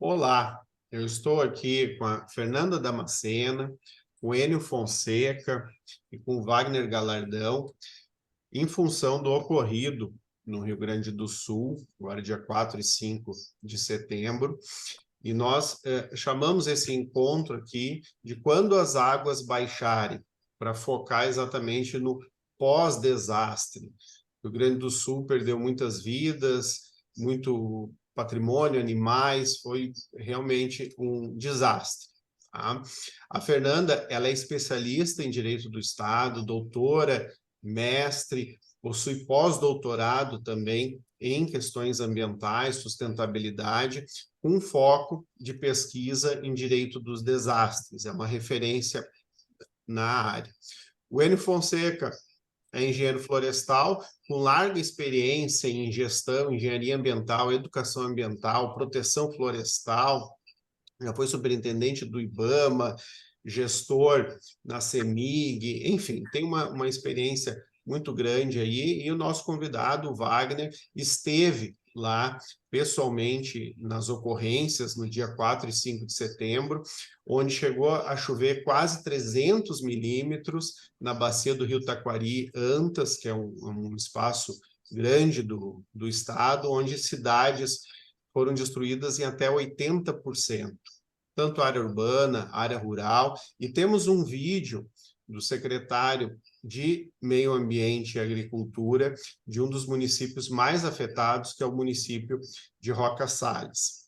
Olá, eu estou aqui com a Fernanda Damascena, com o Enio Fonseca e com o Wagner Galardão, em função do ocorrido no Rio Grande do Sul, agora dia 4 e 5 de setembro, e nós chamamos esse encontro aqui de quando as águas baixarem, para focar exatamente no pós-desastre. O Rio Grande do Sul perdeu muitas vidas, muito patrimônio, animais, foi realmente um desastre. Tá? A Fernanda, ela é especialista em Direito do Estado, doutora, mestre, possui pós-doutorado também em questões ambientais, sustentabilidade, com foco de pesquisa em direito dos desastres, é uma referência na área. O Enio Fonseca é engenheiro florestal, com larga experiência em gestão, engenharia ambiental, educação ambiental, proteção florestal, já foi superintendente do IBAMA, gestor na CEMIG, enfim, tem uma experiência muito grande aí, e o nosso convidado, o Wagner, esteve lá pessoalmente nas ocorrências no dia 4 e 5 de setembro, onde chegou a chover quase 300 milímetros na bacia do Rio Taquari, Antas, que é um espaço grande do estado, onde cidades foram destruídas em até 80%, tanto área urbana, área rural, e temos um vídeo do secretário de Meio Ambiente e Agricultura de um dos municípios mais afetados, que é o município de Roca Salles.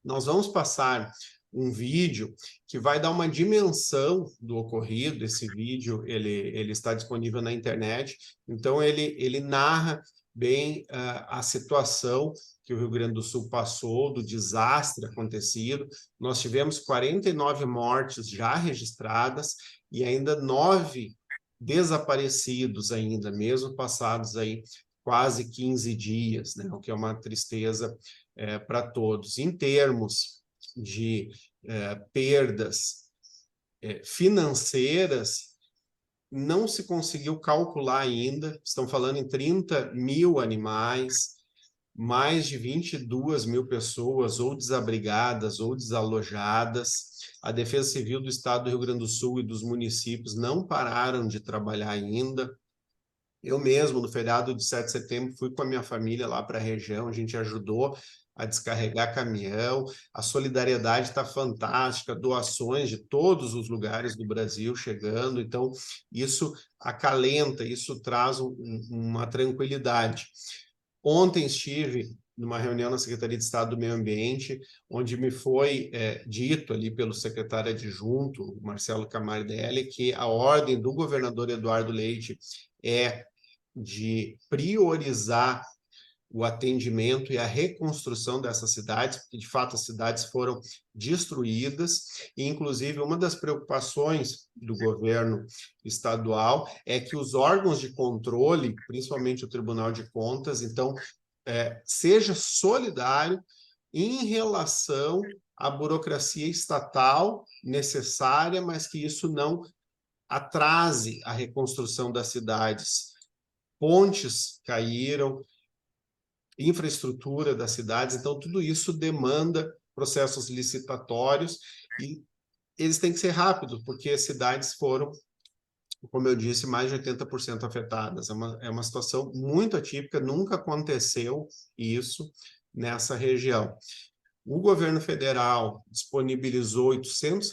Nós vamos passar um vídeo que vai dar uma dimensão do ocorrido. Esse vídeo ele está disponível na internet, então ele narra bem a situação que o Rio Grande do Sul passou, do desastre acontecido. Nós tivemos 49 mortes já registradas e ainda 9 desaparecidos ainda, mesmo passados aí quase 15 dias, né? O que é uma tristeza para todos. Em termos de perdas financeiras, não se conseguiu calcular ainda, estão falando em 30 mil animais, mais de 22 mil pessoas ou desabrigadas ou desalojadas. A Defesa Civil do Estado do Rio Grande do Sul e dos municípios não pararam de trabalhar ainda. Eu mesmo, no feriado de 7 de setembro, fui com a minha família lá para a região, a gente ajudou a descarregar caminhão, a solidariedade está fantástica, doações de todos os lugares do Brasil chegando, então isso acalenta, isso traz uma tranquilidade. Ontem estive numa reunião na Secretaria de Estado do Meio Ambiente, onde me foi dito ali pelo secretário adjunto, Marcelo Camardelli, que a ordem do governador Eduardo Leite é de priorizar o atendimento e a reconstrução dessas cidades, porque de fato as cidades foram destruídas, e inclusive uma das preocupações do governo estadual é que os órgãos de controle, principalmente o Tribunal de Contas, então, seja solidário em relação à burocracia estatal necessária, mas que isso não atrase a reconstrução das cidades. Pontes caíram, infraestrutura das cidades, então tudo isso demanda processos licitatórios e eles têm que ser rápidos, porque as cidades foram, como eu disse, mais de 80% afetadas. É uma situação muito atípica, nunca aconteceu isso nessa região. O governo federal disponibilizou R$ 800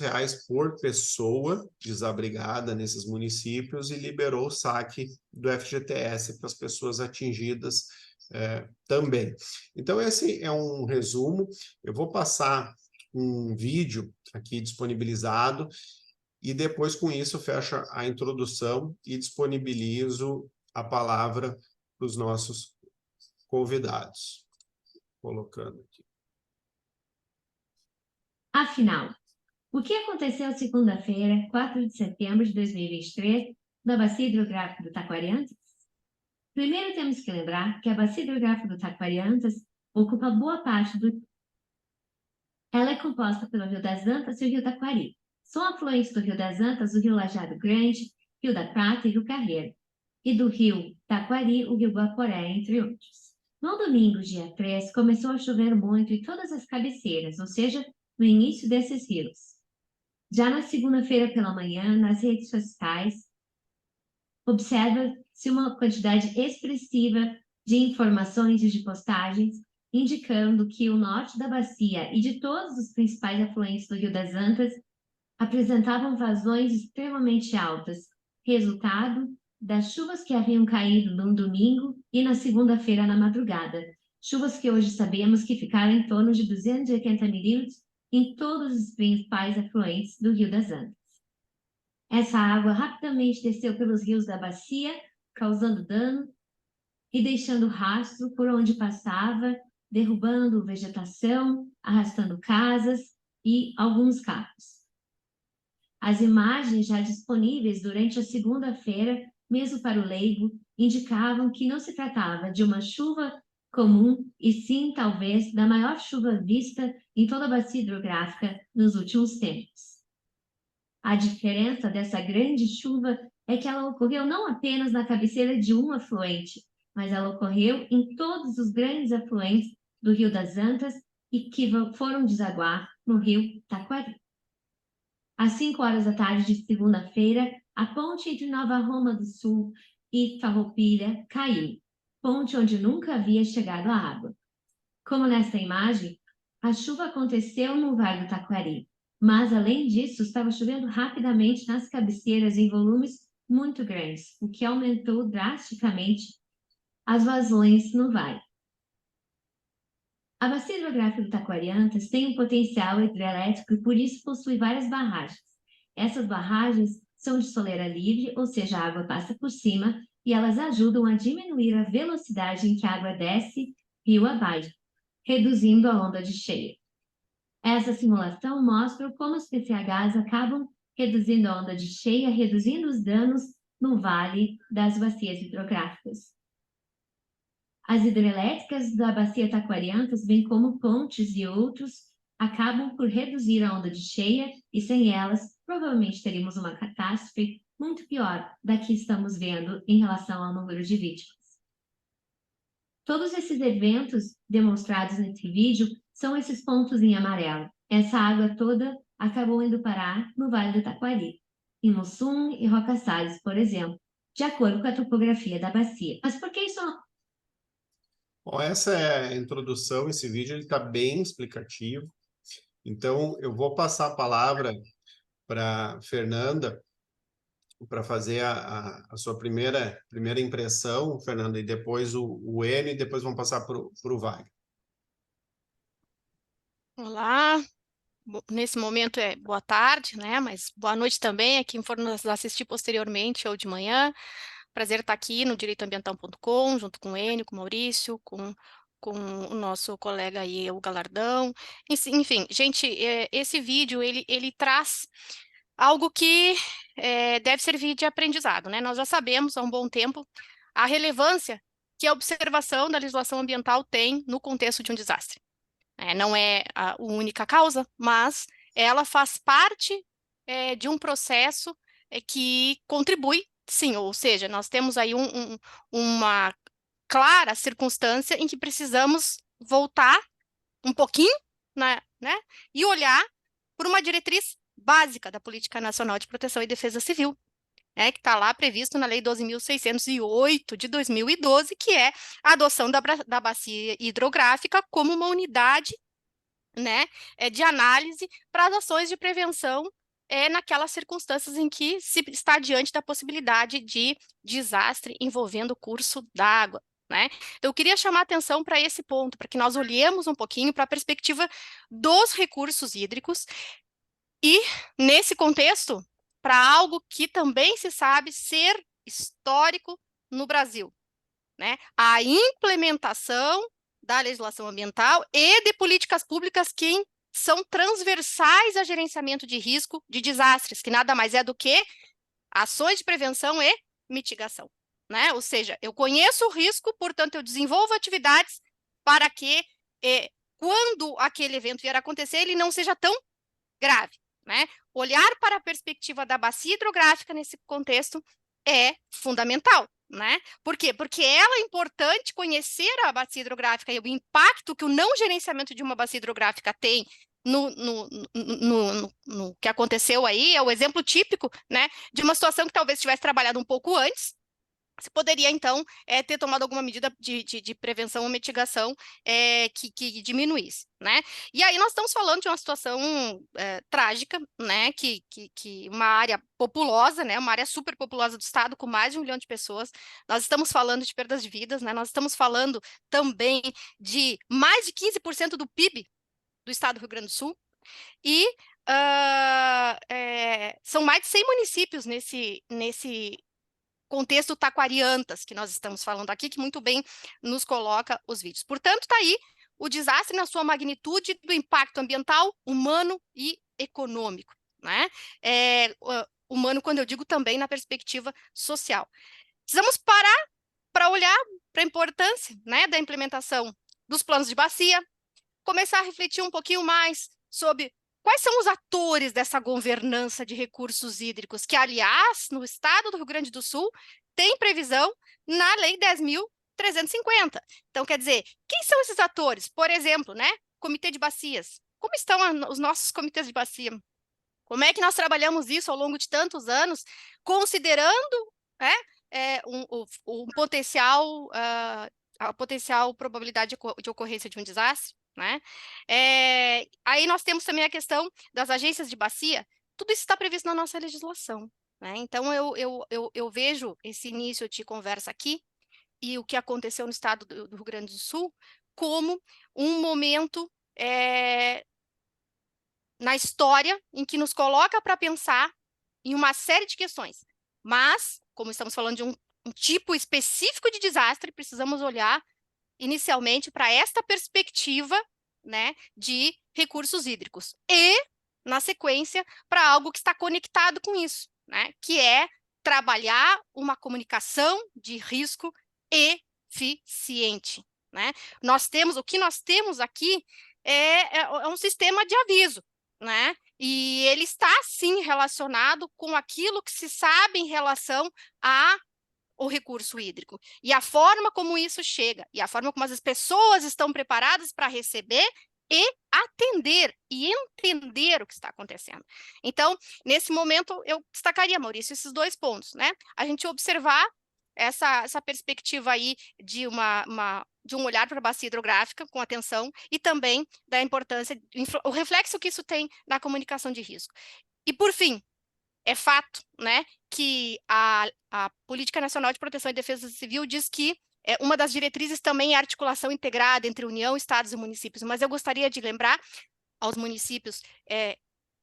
por pessoa desabrigada nesses municípios e liberou o saque do FGTS para as pessoas atingidas também. Então, esse é um resumo. Eu vou passar um vídeo aqui disponibilizado e depois, com isso, fecho a introdução e disponibilizo a palavra para os nossos convidados. Colocando aqui. Afinal, o que aconteceu segunda-feira, 4 de setembro de 2023, na bacia hidrográfica do Taquariantas? Primeiro temos que lembrar que a bacia hidrográfica do Taquariantas ocupa boa parte do... Ela é composta pelo Rio das Antas e o Rio Taquari. São afluentes do Rio das Antas o Rio Lajeado Grande, Rio da Prata e Rio Carreiro, e do Rio Taquari o Rio Guaporé, entre outros. No domingo, dia 3, começou a chover muito em todas as cabeceiras, ou seja, no início desses rios. Já na segunda-feira pela manhã, nas redes sociais, observa-se uma quantidade expressiva de informações e de postagens indicando que o norte da bacia e de todos os principais afluentes do Rio das Antas apresentavam vazões extremamente altas, resultado das chuvas que haviam caído no domingo e na segunda-feira na madrugada. Chuvas que hoje sabemos que ficaram em torno de 280 milímetros em todos os principais afluentes do Rio das Antas. Essa água rapidamente desceu pelos rios da bacia, causando dano e deixando rastro por onde passava, derrubando vegetação, arrastando casas e alguns carros. As imagens já disponíveis durante a segunda-feira, mesmo para o leigo, indicavam que não se tratava de uma chuva comum, e sim, talvez, da maior chuva vista em toda a bacia hidrográfica nos últimos tempos. A diferença dessa grande chuva é que ela ocorreu não apenas na cabeceira de um afluente, mas ela ocorreu em todos os grandes afluentes do Rio das Antas e que foram desaguar no Rio Taquari. Às 5 horas da tarde de segunda-feira, a ponte entre Nova Roma do Sul e Farroupilha caiu, ponte onde nunca havia chegado a água. Como nesta imagem, a chuva aconteceu no Vale do Taquari, mas, além disso, estava chovendo rapidamente nas cabeceiras em volumes muito grandes, o que aumentou drasticamente as vazões no vale. A bacia hidrográfica do Taquariantas tem um potencial hidrelétrico e, por isso, possui várias barragens. Essas barragens são de soleira livre, ou seja, a água passa por cima, e elas ajudam a diminuir a velocidade em que a água desce rio abaixo, reduzindo a onda de cheia. Essa simulação mostra como os PCHs acabam reduzindo a onda de cheia, reduzindo os danos no vale das bacias hidrográficas. As hidrelétricas da bacia Taquariantas, bem como pontes e outros, acabam por reduzir a onda de cheia e, sem elas, provavelmente teríamos uma catástrofe muito pior da que estamos vendo em relação ao número de vítimas. Todos esses eventos demonstrados nesse vídeo são esses pontos em amarelo. Essa água toda acabou indo parar no Vale do Taquari, em Mussum e Roca Salles, por exemplo, de acordo com a topografia da bacia. Mas por que isso? Bom, essa é a introdução, esse vídeo está bem explicativo. Então, eu vou passar a palavra para Fernanda para fazer a sua primeira impressão, Fernanda, e depois o Enio, e depois vamos passar para o Wagner. Olá, nesse momento é boa tarde, né? Mas boa noite também a quem for nos assistir posteriormente ou de manhã. Prazer estar aqui no direitoambiental.com, junto com o Enio, com o Maurício, com o nosso colega aí, o Galardão. Enfim, gente, esse vídeo, ele traz algo que deve servir de aprendizado, né? Nós já sabemos há um bom tempo a relevância que a observação da legislação ambiental tem no contexto de um desastre. Não é a única causa, mas ela faz parte de um processo que contribui, sim, ou seja, nós temos aí uma clara circunstância em que precisamos voltar um pouquinho, né, e olhar por uma diretriz básica da Política Nacional de Proteção e Defesa Civil, que está lá previsto na Lei 12.608 de 2012, que é a adoção da bacia hidrográfica como uma unidade, né, de análise para as ações de prevenção naquelas circunstâncias em que se está diante da possibilidade de desastre envolvendo o curso d'água, né? Então, eu queria chamar a atenção para esse ponto, para que nós olhemos um pouquinho para a perspectiva dos recursos hídricos e, nesse contexto, para algo que também se sabe ser histórico no Brasil, né? A implementação da legislação ambiental e de políticas públicas que são transversais a gerenciamento de risco de desastres, que nada mais é do que ações de prevenção e mitigação, né? Ou seja, eu conheço o risco, portanto, eu desenvolvo atividades para que, quando aquele evento vier a acontecer, ele não seja tão grave, né? Olhar para a perspectiva da bacia hidrográfica nesse contexto é fundamental, né? Por quê? Porque ela é importante conhecer a bacia hidrográfica e o impacto que o não gerenciamento de uma bacia hidrográfica tem no que aconteceu aí. É o exemplo típico, né, de uma situação que talvez tivesse trabalhado um pouco antes, você poderia, então, ter tomado alguma medida de prevenção ou mitigação que diminuísse, né? E aí nós estamos falando de uma situação trágica, né? Que uma área populosa, né? Uma área superpopulosa do estado, com mais de 1 milhão de pessoas. Nós estamos falando de perdas de vidas, né? Nós estamos falando também de mais de 15% do PIB do estado do Rio Grande do Sul. E são mais de 100 municípios nesse contexto taquariantas que nós estamos falando aqui, que muito bem nos coloca os vídeos. Portanto, está aí o desastre na sua magnitude do impacto ambiental, humano e econômico, né? Humano, quando eu digo também na perspectiva social. Precisamos parar para olhar para a importância, né, da implementação dos planos de bacia, começar a refletir um pouquinho mais sobre quais são os atores dessa governança de recursos hídricos, que, aliás, no estado do Rio Grande do Sul, tem previsão na Lei 10.350. Então, quer dizer, quem são esses atores? Por exemplo, né, Comitê de Bacias. Como estão os nossos comitês de bacia? Como é que nós trabalhamos isso ao longo de tantos anos, considerando um potencial, a potencial probabilidade de ocorrência de um desastre? Né? Aí nós temos também a questão das agências de bacia. Tudo isso está previsto na nossa legislação, né? Então, eu vejo esse início de conversa aqui e o que aconteceu no estado do Rio Grande do Sul como um momento na história em que nos coloca para pensar em uma série de questões. Mas, como estamos falando de um tipo específico de desastre, precisamos olhar inicialmente para esta perspectiva, né, de recursos hídricos e, na sequência, para algo que está conectado com isso, né, que é trabalhar uma comunicação de risco eficiente, né? O que nós temos aqui é um sistema de aviso, né? E ele está, sim, relacionado com aquilo que se sabe em relação o recurso hídrico, e a forma como isso chega, e a forma como as pessoas estão preparadas para receber e atender e entender o que está acontecendo. Então, nesse momento, eu destacaria, Maurício, esses 2 pontos, né? A gente observar essa perspectiva aí de um olhar para a bacia hidrográfica com atenção e também da importância, o reflexo que isso tem na comunicação de risco. E, por fim, é fato, né, que a Política Nacional de Proteção e Defesa Civil diz que uma das diretrizes também é a articulação integrada entre União, Estados e municípios, mas eu gostaria de lembrar aos municípios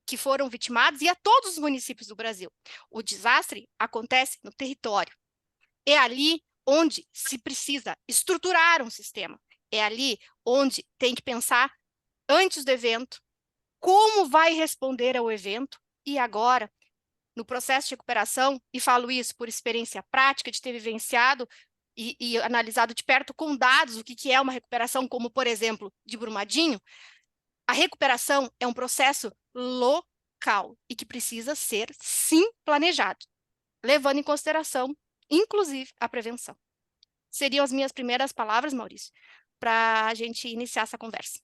que foram vitimados e a todos os municípios do Brasil. O desastre acontece no território. É ali onde se precisa estruturar um sistema. É ali onde tem que pensar antes do evento, como vai responder ao evento e agora, no processo de recuperação, e falo isso por experiência prática, de ter vivenciado e analisado de perto com dados o que é uma recuperação, como, por exemplo, de Brumadinho, a recuperação é um processo local e que precisa ser, sim, planejado, levando em consideração, inclusive, a prevenção. Seriam as minhas primeiras palavras, Maurício, para a gente iniciar essa conversa.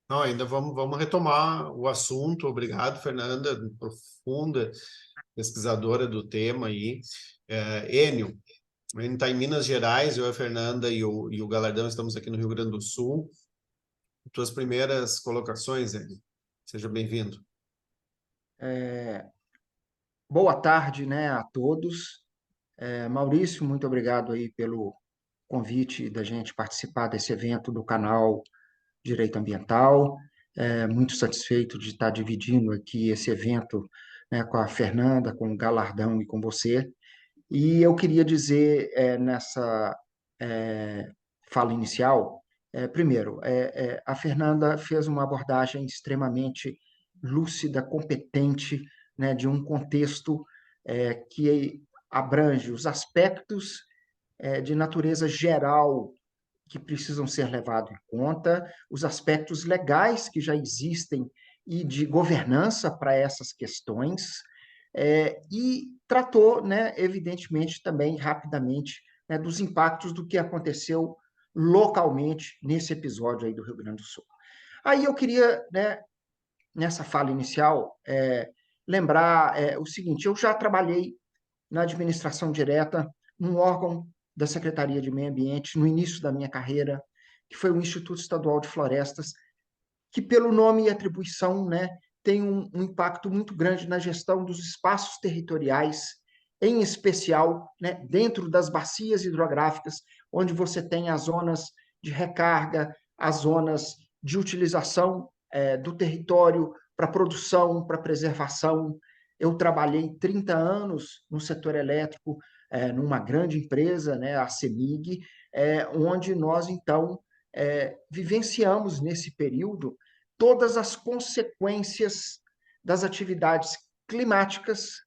Não, ainda vamos retomar o assunto. Obrigado, Fernanda, profunda pesquisadora do tema aí. Enio está em Minas Gerais, eu, a Fernanda e o Galardão estamos aqui no Rio Grande do Sul. Tuas primeiras colocações, Enio. Seja bem-vindo. Boa tarde, né, a todos. Maurício, muito obrigado aí pelo convite da gente participar desse evento do canal Direito Ambiental. Muito satisfeito de estar dividindo aqui esse evento, né, com a Fernanda, com o Galardão e com você. E eu queria dizer nessa fala inicial, primeiro, a Fernanda fez uma abordagem extremamente lúcida, competente, né, de um contexto que abrange os aspectos de natureza geral que precisam ser levados em conta, os aspectos legais que já existem e de governança para essas questões, e tratou, né, evidentemente, também rapidamente né, dos impactos do que aconteceu localmente nesse episódio aí do Rio Grande do Sul. Aí eu queria, né, nessa fala inicial, lembrar o seguinte: eu já trabalhei na administração direta, num órgão da Secretaria de Meio Ambiente, no início da minha carreira, que foi o Instituto Estadual de Florestas, que pelo nome e atribuição, né, tem um impacto muito grande na gestão dos espaços territoriais, em especial, né, dentro das bacias hidrográficas, onde você tem as zonas de recarga, as zonas de utilização do território para produção, para preservação. Eu trabalhei 30 anos no setor elétrico, numa grande empresa, né, a CEMIG, onde nós, então, vivenciamos nesse período todas as consequências das atividades climáticas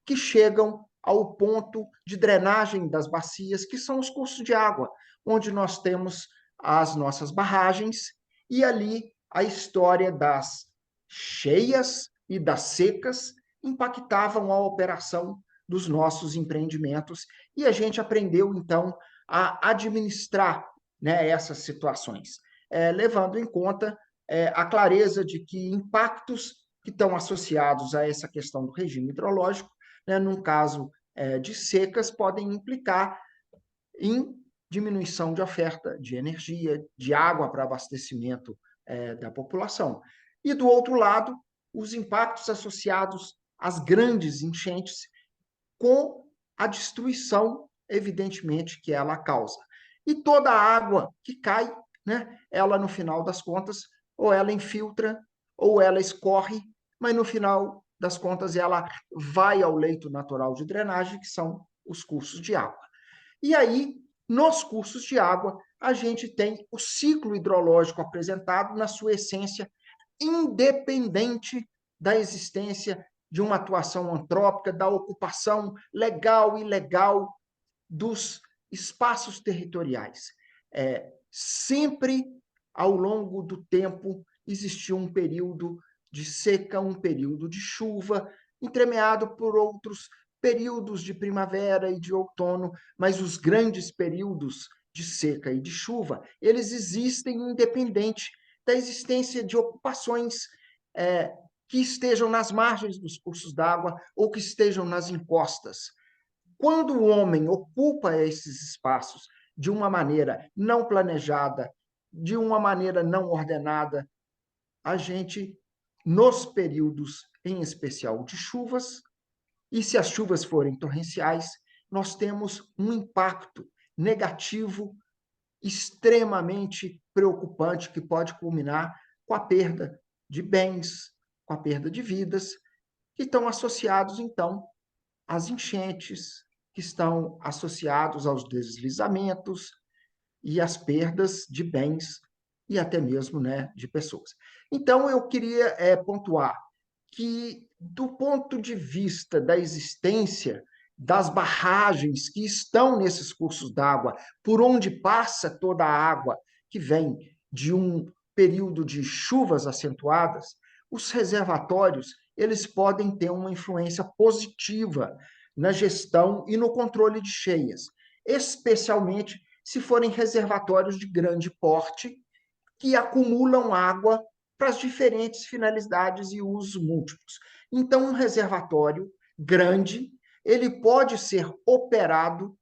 que chegam ao ponto de drenagem das bacias, que são os cursos de água, onde nós temos as nossas barragens, e ali a história das cheias e das secas impactavam a operação dos nossos empreendimentos, e a gente aprendeu, então, a administrar, né, essas situações, levando em conta a clareza de que impactos que estão associados a essa questão do regime hidrológico, né, num caso de secas, podem implicar em diminuição de oferta de energia, de água para abastecimento da população. E, do outro lado, os impactos associados às grandes enchentes, com a destruição, evidentemente, que ela causa. E toda a água que cai, né, ela, no final das contas, ou ela infiltra, ou ela escorre, mas, no final das contas, ela vai ao leito natural de drenagem, que são os cursos de água. E aí, nos cursos de água, a gente tem o ciclo hidrológico apresentado na sua essência, independente da existência de uma atuação antrópica, da ocupação legal e ilegal dos espaços territoriais. Sempre, ao longo do tempo, existiu um período de seca, um período de chuva, entremeado por outros períodos de primavera e de outono, mas os grandes períodos de seca e de chuva, eles existem independente da existência de ocupações que estejam nas margens dos cursos d'água ou que estejam nas encostas. Quando o homem ocupa esses espaços de uma maneira não planejada, de uma maneira não ordenada, a gente, nos períodos, em especial de chuvas, e se as chuvas forem torrenciais, nós temos um impacto negativo extremamente preocupante que pode culminar com a perda de bens, com a perda de vidas, que estão associados, então, às enchentes, que estão associados aos deslizamentos e às perdas de bens e até mesmo, né, de pessoas. Então, eu queria pontuar que, do ponto de vista da existência das barragens que estão nesses cursos d'água, por onde passa toda a água que vem de um período de chuvas acentuadas, os reservatórios, eles podem ter uma influência positiva na gestão e no controle de cheias, especialmente se forem reservatórios de grande porte que acumulam água para as diferentes finalidades e usos múltiplos. Então, um reservatório grande, ele pode ser operado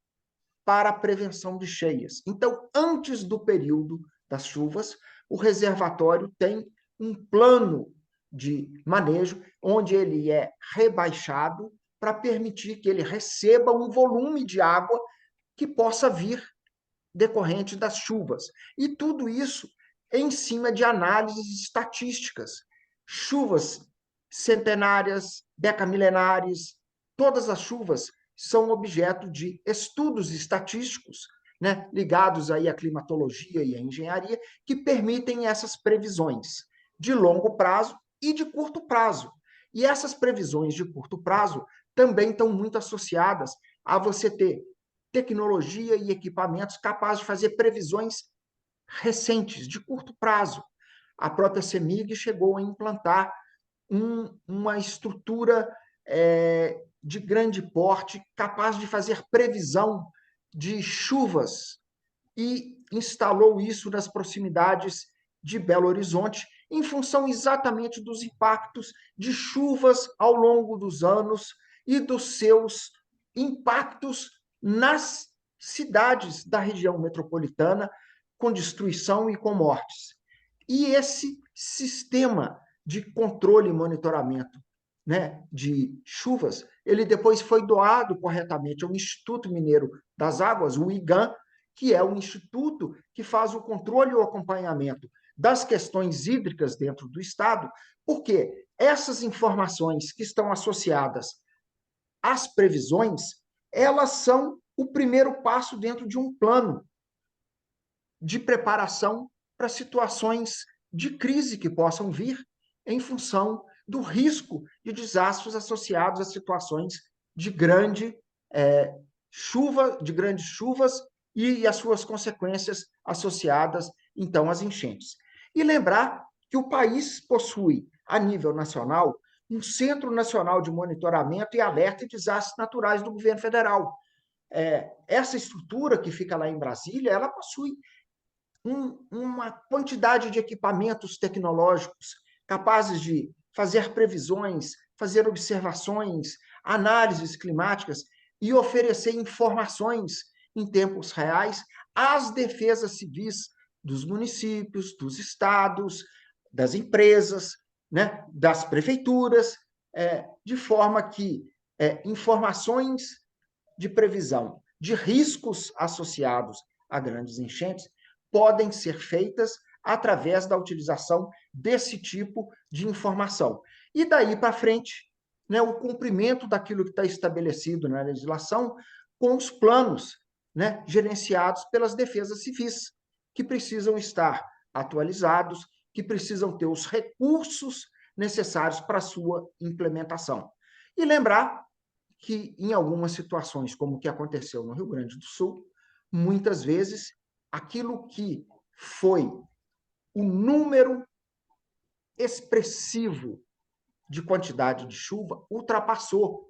para a prevenção de cheias. Então, antes do período das chuvas, o reservatório tem um plano de manejo onde ele é rebaixado para permitir que ele receba um volume de água que possa vir decorrente das chuvas. E tudo isso em cima de análises estatísticas. Chuvas centenárias, decamilenares, todas as chuvas são objeto de estudos estatísticos, né, ligados aí à climatologia e à engenharia, que permitem essas previsões de longo prazo e de curto prazo. E essas previsões de curto prazo também estão muito associadas a você ter tecnologia e equipamentos capazes de fazer previsões recentes, de curto prazo. A própria CEMIG chegou a implantar uma estrutura de grande porte capaz de fazer previsão de chuvas e instalou isso nas proximidades de Belo Horizonte, em função exatamente dos impactos de chuvas ao longo dos anos e dos seus impactos nas cidades da região metropolitana, com destruição e com mortes. E esse sistema de controle e monitoramento, né, de chuvas, ele depois foi doado corretamente ao Instituto Mineiro das Águas, o IGAM, que é o instituto que faz o controle e o acompanhamento das questões hídricas dentro do Estado, porque essas informações que estão associadas às previsões, elas são o primeiro passo dentro de um plano de preparação para situações de crise que possam vir em função do risco de desastres associados a situações de de grandes chuvas e as suas consequências associadas, então, às enchentes. E lembrar que o país possui, a nível nacional, um Centro Nacional de Monitoramento e Alerta de Desastres Naturais do governo federal. Essa estrutura que fica lá em Brasília, ela possui uma quantidade de equipamentos tecnológicos capazes de fazer previsões, fazer observações, análises climáticas e oferecer informações em tempos reais às defesas civis dos municípios, dos estados, das empresas, né, das prefeituras, de forma que informações de previsão de riscos associados a grandes enchentes podem ser feitas através da utilização desse tipo de informação. E daí para frente, né, o cumprimento daquilo que está estabelecido na legislação com os planos, né, gerenciados pelas defesas civis, que precisam estar atualizados, que precisam ter os recursos necessários para a sua implementação. E lembrar que, em algumas situações, como o que aconteceu no Rio Grande do Sul, muitas vezes aquilo que foi o número expressivo de quantidade de chuva ultrapassou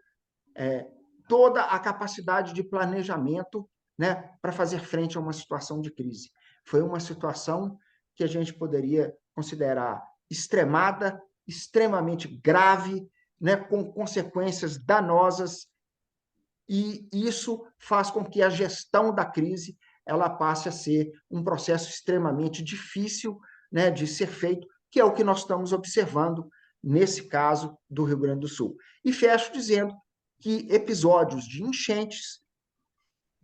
toda a capacidade de planejamento, né, para fazer frente a uma situação de crise. Foi uma situação que a gente poderia considerar extremada, extremamente grave, né, com consequências danosas, e isso faz com que a gestão da crise ela passe a ser um processo extremamente difícil, né, de ser feito, que é o que nós estamos observando nesse caso do Rio Grande do Sul. E fecho dizendo que episódios de enchentes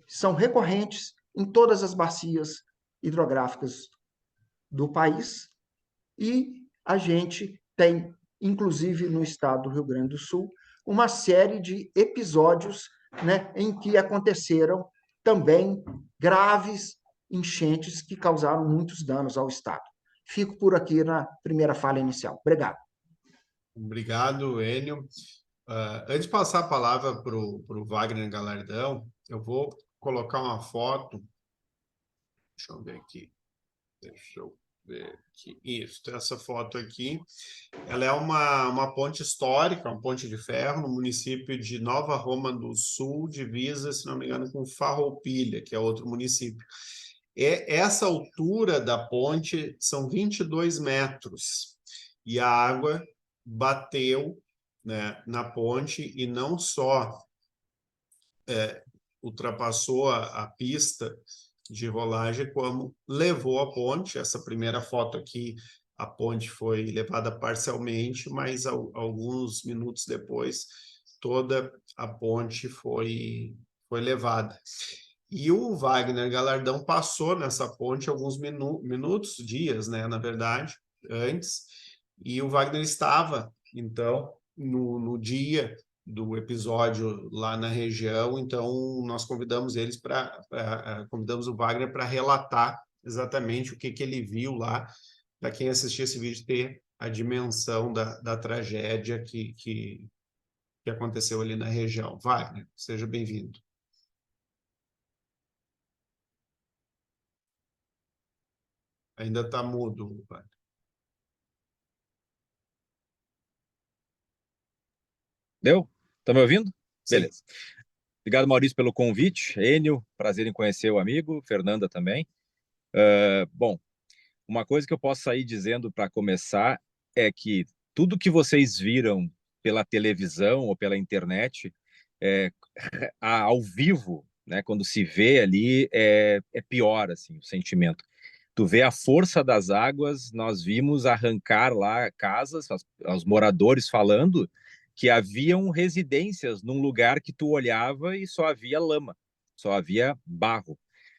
são recorrentes em todas as bacias hidrográficas do país, e a gente tem, inclusive no estado do Rio Grande do Sul, uma série de episódios, né, em que aconteceram também graves enchentes que causaram muitos danos ao estado. Fico por aqui na primeira fala inicial. Obrigado. Obrigado, Enio. Antes de passar a palavra para o Wagner Galardão, eu vou colocar uma foto. Deixa eu ver aqui. Isso, essa foto aqui. Ela é uma ponte histórica, uma ponte de ferro, no município de Nova Roma do Sul, divisa, se não me engano, com Farroupilha, que é outro município. Essa altura da ponte são 22 metros, e a água bateu, né, na ponte e não só ultrapassou a pista de rolagem, como levou a ponte. Essa primeira foto aqui, a ponte foi levada parcialmente, mas alguns minutos depois, toda a ponte foi levada. E o Wagner Galardão passou nessa ponte alguns minutos, dias, né, na verdade, antes, e o Wagner estava, então, no dia do episódio lá na região, então nós convidamos convidamos o Wagner para relatar exatamente o que ele viu lá, para quem assistir esse vídeo ter a dimensão da tragédia que aconteceu ali na região. Wagner, seja bem-vindo. Ainda está mudo, Wagner. Deu? Tá me ouvindo? Sim. Beleza. Obrigado, Maurício, pelo convite. Enio, prazer em conhecer o amigo. Fernanda também. Bom, uma coisa que eu posso sair dizendo para começar é que tudo que vocês viram pela televisão ou pela internet, é, ao vivo, né, quando se vê ali, é pior assim, o sentimento. Tu vê a força das águas, nós vimos arrancar lá casas, os moradores falando que haviam residências num lugar que tu olhava e só havia lama, só havia barro.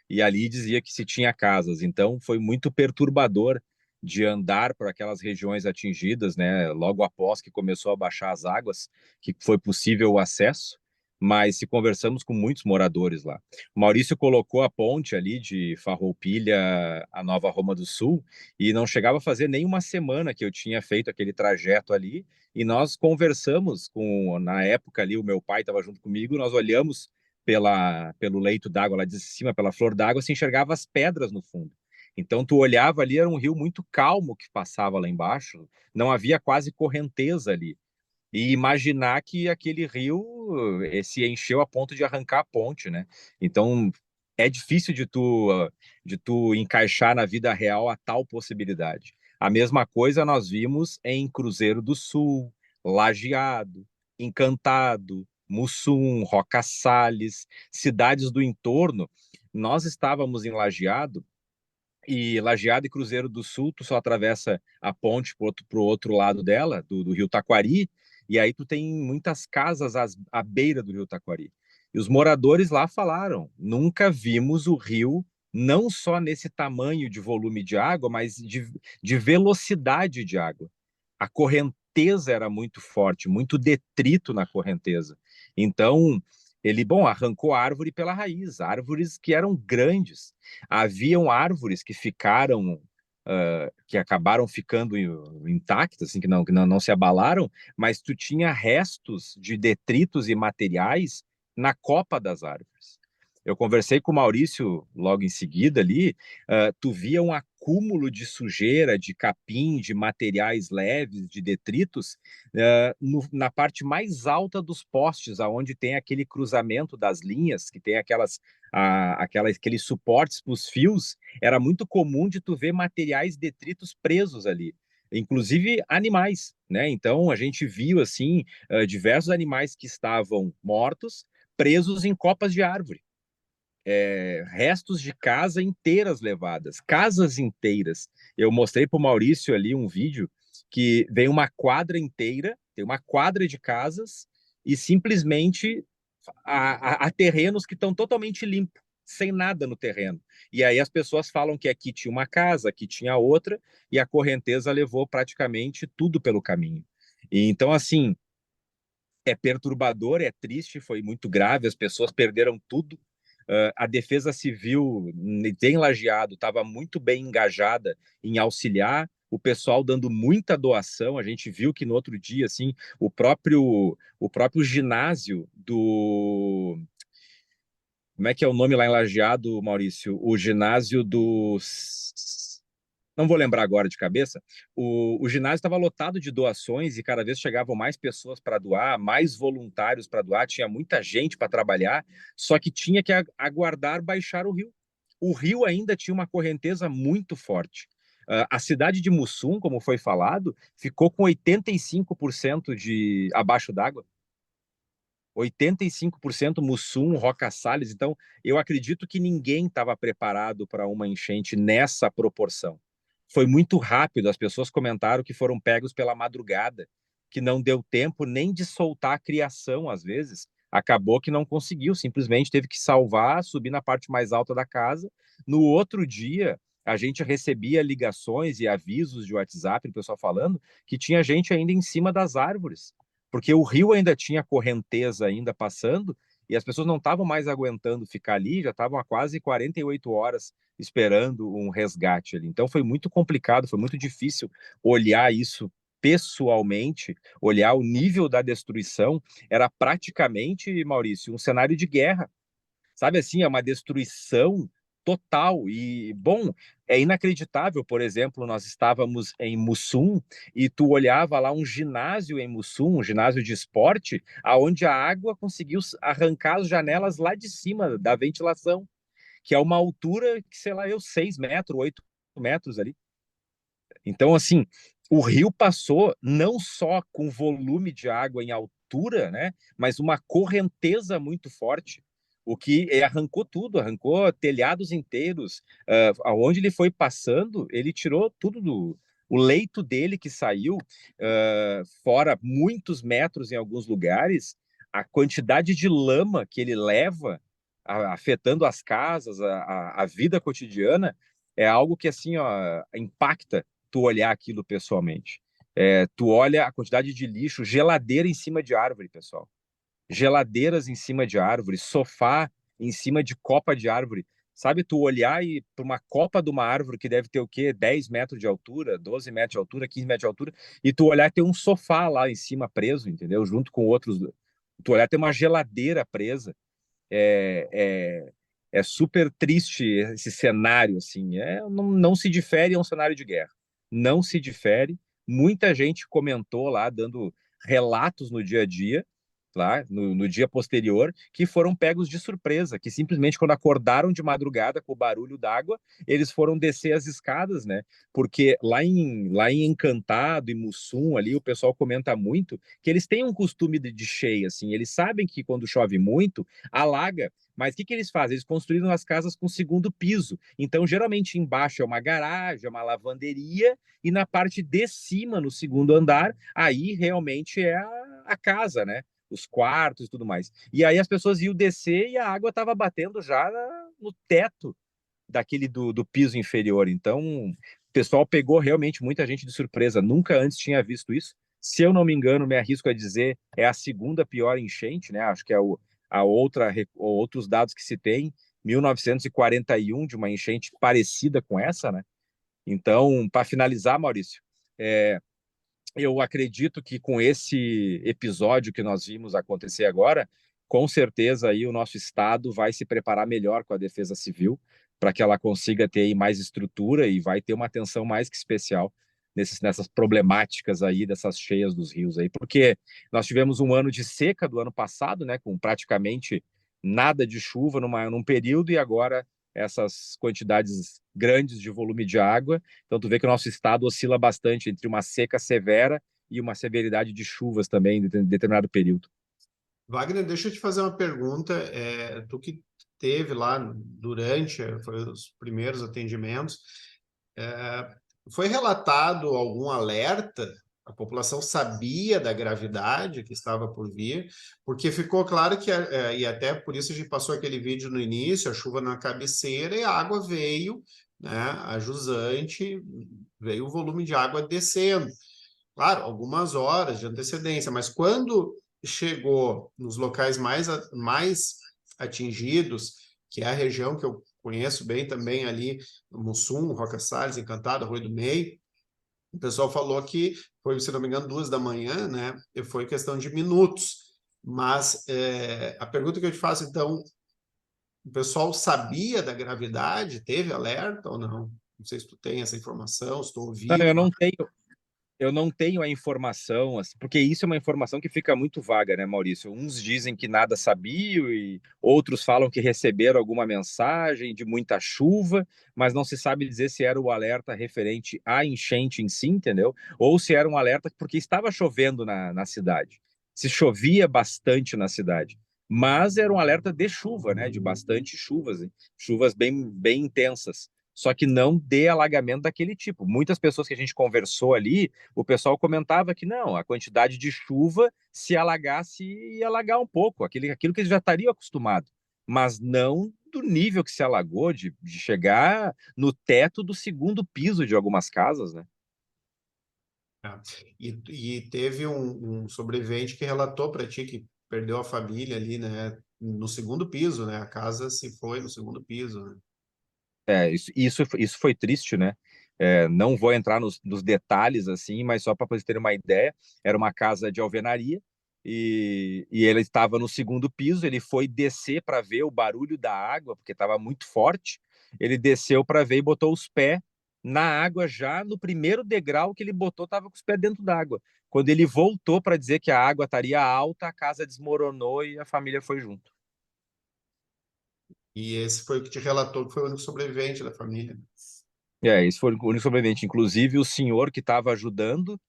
E ali dizia que se tinha casas. Então foi muito perturbador de andar por aquelas regiões atingidas, né? Logo após que começou a baixar as águas, que foi possível o acesso. Mas se conversamos com muitos moradores lá. O Maurício colocou a ponte ali de Farroupilha a Nova Roma do Sul e não chegava a fazer nem uma semana que eu tinha feito aquele trajeto ali e nós conversamos com, na época ali, o meu pai estava junto comigo, nós olhamos pelo leito d'água lá de cima, pela flor d'água, se enxergava as pedras no fundo. Então tu olhava ali, era um rio muito calmo que passava lá embaixo, não havia quase correnteza ali. E imaginar que aquele rio se encheu a ponto de arrancar a ponte, né? Então é difícil de tu encaixar na vida real a tal possibilidade. A mesma coisa nós vimos em Cruzeiro do Sul, Lajeado, Encantado, Mussum, Roca Salles, cidades do entorno. Nós estávamos em Lajeado e Cruzeiro do Sul, tu só atravessa a ponte pro outro lado dela, do Rio Taquari, e aí tu tem muitas casas à beira do Rio Taquari. E os moradores lá falaram, nunca vimos o rio não só nesse tamanho de volume de água, mas de velocidade de água. A correnteza era muito forte, muito detrito na correnteza. Então, ele, bom, arrancou a árvore pela raiz, árvores que eram grandes. Haviam árvores que ficaram, que acabaram ficando intactas, assim, que não se abalaram, mas tu tinha restos de detritos e materiais na copa das árvores. Eu conversei com o Maurício logo em seguida ali, tu via um acúmulo de sujeira, de capim, de materiais leves, de detritos, na parte mais alta dos postes, aonde tem aquele cruzamento das linhas, que tem aqueles suportes para os fios, era muito comum de tu ver materiais detritos presos ali, inclusive animais, né? Então a gente viu assim diversos animais que estavam mortos, presos em copas de árvore. Restos de casa inteiras levadas, casas inteiras. Eu mostrei para o Maurício ali um vídeo que vem uma quadra inteira, tem uma quadra de casas e simplesmente há terrenos que estão totalmente limpos, sem nada no terreno. E aí as pessoas falam que aqui tinha uma casa, aqui tinha outra, e a correnteza levou praticamente tudo pelo caminho. E então, assim, é perturbador, é triste, foi muito grave, as pessoas perderam tudo. A Defesa Civil em Lajeado estava muito bem engajada em auxiliar, o pessoal dando muita doação. A gente viu que no outro dia, assim, o próprio ginásio do... Como é que é o nome lá em Lajeado, Maurício? O ginásio dos... Não vou lembrar agora de cabeça. O ginásio estava lotado de doações e cada vez chegavam mais pessoas para doar, mais voluntários para doar, tinha muita gente para trabalhar, só que tinha que aguardar baixar o rio. O rio ainda tinha uma correnteza muito forte. A cidade de Mussum, como foi falado, ficou com 85% de abaixo d'água. 85% Mussum, Roca Salles. Então, eu acredito que ninguém estava preparado para uma enchente nessa proporção. Foi muito rápido, as pessoas comentaram que foram pegos pela madrugada, que não deu tempo nem de soltar a criação, às vezes. Acabou que não conseguiu, simplesmente teve que salvar, subir na parte mais alta da casa. No outro dia, a gente recebia ligações e avisos de WhatsApp, do pessoal falando que tinha gente ainda em cima das árvores, porque o rio ainda tinha correnteza ainda passando e as pessoas não estavam mais aguentando ficar ali, já estavam há quase 48 horas esperando um resgate ali. Então foi muito complicado, foi muito difícil olhar isso pessoalmente, olhar o nível da destruição. Era praticamente, Maurício, um cenário de guerra. Sabe assim, é uma destruição total. E, bom, é inacreditável, por exemplo, nós estávamos em Mussum e tu olhava lá um ginásio em Mussum, um ginásio de esporte, aonde a água conseguiu arrancar as janelas lá de cima da ventilação, que é uma altura que, sei lá, 6 metros, 8 metros ali. Então, assim, o rio passou não só com volume de água em altura, né, mas uma correnteza muito forte, o que arrancou tudo, arrancou telhados inteiros. Aonde ele foi passando, ele tirou tudo o leito dele que saiu, fora muitos metros em alguns lugares, a quantidade de lama que ele leva, afetando as casas, a vida cotidiana, é algo que, assim, ó, impacta tu olhar aquilo pessoalmente. Tu olha a quantidade de lixo, geladeira em cima de árvore, pessoal. Geladeiras em cima de árvore, sofá em cima de copa de árvore. Sabe, tu olhar para uma copa de uma árvore que deve ter o quê? 10 metros de altura, 12 metros de altura, 15 metros de altura, e tu olhar e ter um sofá lá em cima preso, entendeu? Junto com outros. Tu olhar ter uma geladeira presa. É super triste esse cenário, assim. Não se difere a um cenário de guerra. Não se difere. Muita gente comentou lá, dando relatos no dia a dia, lá no dia posterior, que foram pegos de surpresa, que simplesmente quando acordaram de madrugada com o barulho d'água, eles foram descer as escadas, né? Porque lá em Encantado e Mussum, ali, o pessoal comenta muito que eles têm um costume de cheia, assim. Eles sabem que quando chove muito, alaga. Mas o que eles fazem? Eles construíram as casas com segundo piso. Então, geralmente, embaixo é uma garagem, é uma lavanderia, e na parte de cima, no segundo andar, aí realmente é a casa, né? Os quartos e tudo mais. E aí as pessoas iam descer e a água estava batendo já no teto daquele do piso inferior. Então, o pessoal pegou realmente muita gente de surpresa. Nunca antes tinha visto isso. Se eu não me engano, me arrisco a dizer, é a segunda pior enchente, né? Acho que é outros dados que se tem, 1941, de uma enchente parecida com essa, né? Então, para finalizar, Maurício, eu acredito que com esse episódio que nós vimos acontecer agora, com certeza aí o nosso estado vai se preparar melhor com a Defesa Civil para que ela consiga ter aí mais estrutura e vai ter uma atenção mais que especial nessas problemáticas aí dessas cheias dos rios aí, porque nós tivemos um ano de seca do ano passado, né, com praticamente nada de chuva num período, e agora essas quantidades grandes de volume de água. Então, tu vê que o nosso estado oscila bastante entre uma seca severa e uma severidade de chuvas também em determinado período. Wagner, deixa eu te fazer uma pergunta. Tu que teve lá durante, foi os primeiros atendimentos, foi relatado algum alerta? A população sabia da gravidade que estava por vir, porque ficou claro que, e até por isso a gente passou aquele vídeo no início, a chuva na cabeceira e a água veio, né, a jusante, veio o volume de água descendo. Claro, algumas horas de antecedência, mas quando chegou nos locais mais atingidos, que é a região que eu conheço bem também ali, Mussum, Roca Salles, Encantado, Arroio do Meio, o pessoal falou que foi, se não me engano, 2 da manhã, né? E foi questão de minutos. Mas a pergunta que eu te faço, então, o pessoal sabia da gravidade? Teve alerta ou não? Não sei se tu tem essa informação, se tu ouviu. Eu não tenho a informação, assim, porque isso é uma informação que fica muito vaga, né, Maurício? Uns dizem que nada sabiam e outros falam que receberam alguma mensagem de muita chuva, mas não se sabe dizer se era o alerta referente à enchente em si, entendeu? Ou se era um alerta porque estava chovendo na cidade. Se chovia bastante na cidade. Mas era um alerta de chuva, né? De bastante chuvas, hein? Chuvas bem, bem intensas. Só que não de alagamento daquele tipo. Muitas pessoas que a gente conversou ali, o pessoal comentava que não, a quantidade de chuva, se alagasse, ia alagar um pouco, aquilo que eles já estariam acostumados, mas não do nível que se alagou, de chegar no teto do segundo piso de algumas casas, né? E teve um sobrevivente que relatou para ti que perdeu a família ali, né? No segundo piso, né? A casa se foi no segundo piso, né? Isso foi triste, né? Não vou entrar nos detalhes assim, mas só para vocês terem uma ideia, era uma casa de alvenaria e ele estava no segundo piso, ele foi descer para ver o barulho da água, porque estava muito forte, ele desceu para ver e botou os pés na água já no primeiro degrau que ele botou, estava com os pés dentro d'água. Quando ele voltou para dizer que a água estaria alta, a casa desmoronou e a família foi junto. E esse foi o que te relatou que foi o único sobrevivente da família. Esse foi o único sobrevivente. Inclusive, o senhor que estava ajudando,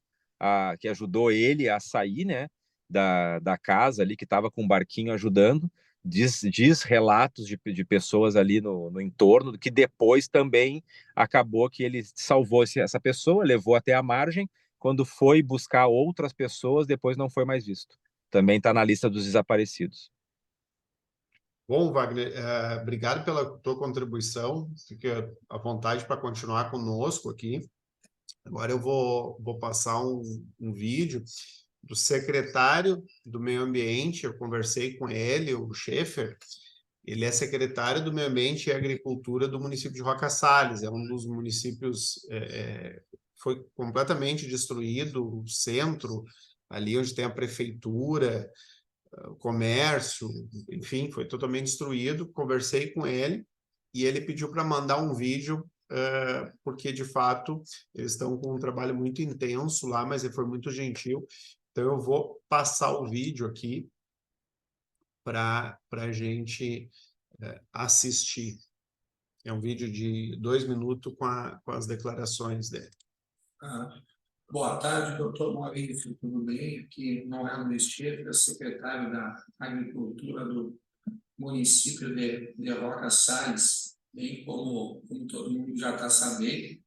que ajudou ele a sair, né, da casa ali, que estava com um barquinho ajudando, diz relatos de pessoas ali no entorno, que depois também acabou que ele salvou essa pessoa, levou até a margem, quando foi buscar outras pessoas, depois não foi mais visto. Também está na lista dos desaparecidos. Bom, Wagner, obrigado pela tua contribuição. Fica à vontade para continuar conosco aqui. Agora eu vou passar um vídeo do secretário do Meio Ambiente. Eu conversei com ele, o Schaefer. Ele é secretário do Meio Ambiente e Agricultura do município de Roca Salles. É um dos municípios foi completamente destruído, o centro, ali onde tem a prefeitura, o comércio, enfim, foi totalmente destruído. Conversei com ele e ele pediu para mandar um vídeo, porque, de fato, eles estão com um trabalho muito intenso lá, mas ele foi muito gentil. Então, eu vou passar o vídeo aqui para a gente assistir. É um vídeo de 2 minutos com as declarações dele. Boa tarde, doutor Maurício, tudo bem? Aqui Mauro Mesquita, secretário da Agricultura do município de Roca Salles. Bem, como todo mundo já está sabendo,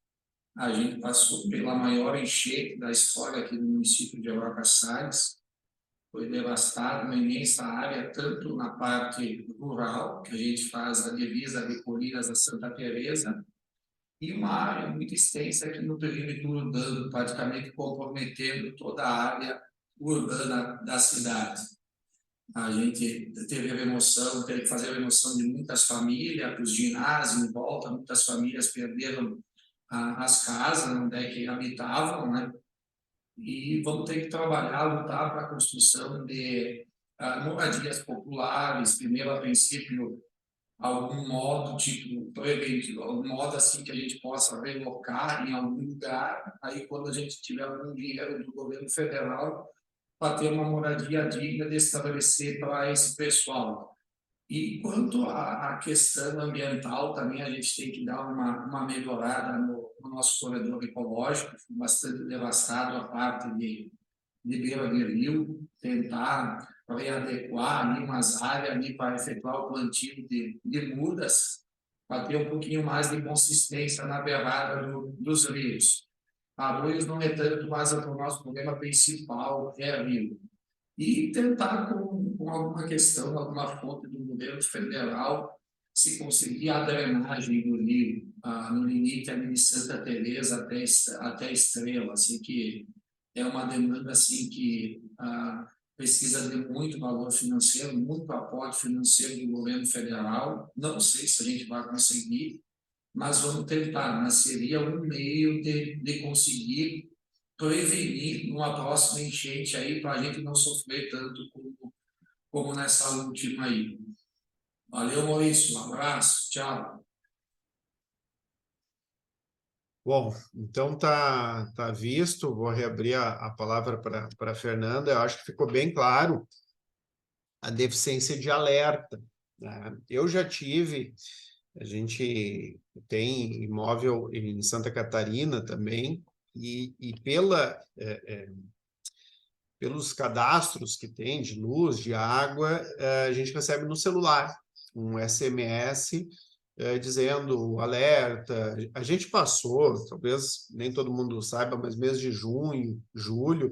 a gente passou pela maior enchente da história aqui do município de Roca Salles. Foi devastada uma imensa área, tanto na parte rural, que a gente faz a divisa de Colinas a Santa Teresa, e uma área muito extensa aqui no perímetro urbano, praticamente comprometendo toda a área urbana da cidade. A gente teve a remoção, teve que fazer a remoção de muitas famílias, os ginásios em volta, muitas famílias perderam as casas onde é que habitavam, né? E vamos ter que trabalhar, lutar para a construção de moradias populares, primeiro, a princípio, algum modo, tipo, algum modo assim que a gente possa relocar em algum lugar, aí quando a gente tiver algum dinheiro do governo federal, para ter uma moradia digna de estabelecer para esse pessoal. E quanto à questão ambiental, também a gente tem que dar uma melhorada no nosso corredor ecológico, bastante devastado a parte de beira de rio, tentar readequar ali umas áreas ali para efetuar o plantio de mudas, para ter um pouquinho mais de consistência na beirada dos rios. Arroios não é tanto, mas o nosso problema principal é rio. E tentar, com alguma questão, alguma fonte do governo federal, se conseguir a drenagem do rio, no limite ali de Santa Teresa até Estrela, assim, que é uma demanda assim, que precisa de muito valor financeiro, muito aporte financeiro do governo federal. Não sei se a gente vai conseguir, mas vamos tentar. Mas seria um meio de conseguir prevenir uma próxima enchente aí, para a gente não sofrer tanto como nessa última aí. Valeu, Maurício. Um abraço. Tchau. Bom, então tá visto. Vou reabrir a palavra para a Fernanda. Eu acho que ficou bem claro a deficiência de alerta, né? Eu já tive, a gente tem imóvel em Santa Catarina também, e pelos cadastros que tem de luz, de água, a gente recebe no celular um SMS dizendo alerta. A gente passou, talvez nem todo mundo saiba, mas mês de junho, julho,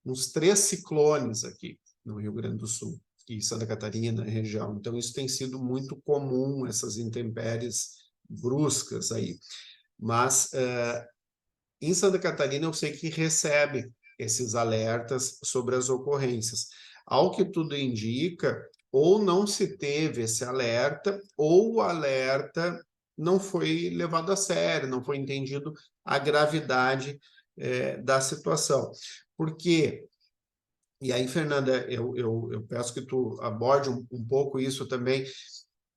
uns 3 ciclones aqui no Rio Grande do Sul e Santa Catarina, região. Então, isso tem sido muito comum, essas intempéries bruscas aí. Mas, em Santa Catarina, eu sei que recebe esses alertas sobre as ocorrências. Ao que tudo indica, ou não se teve esse alerta, ou o alerta não foi levado a sério, não foi entendido a gravidade da situação. Porque E aí, Fernanda, eu peço que tu aborde um pouco isso também.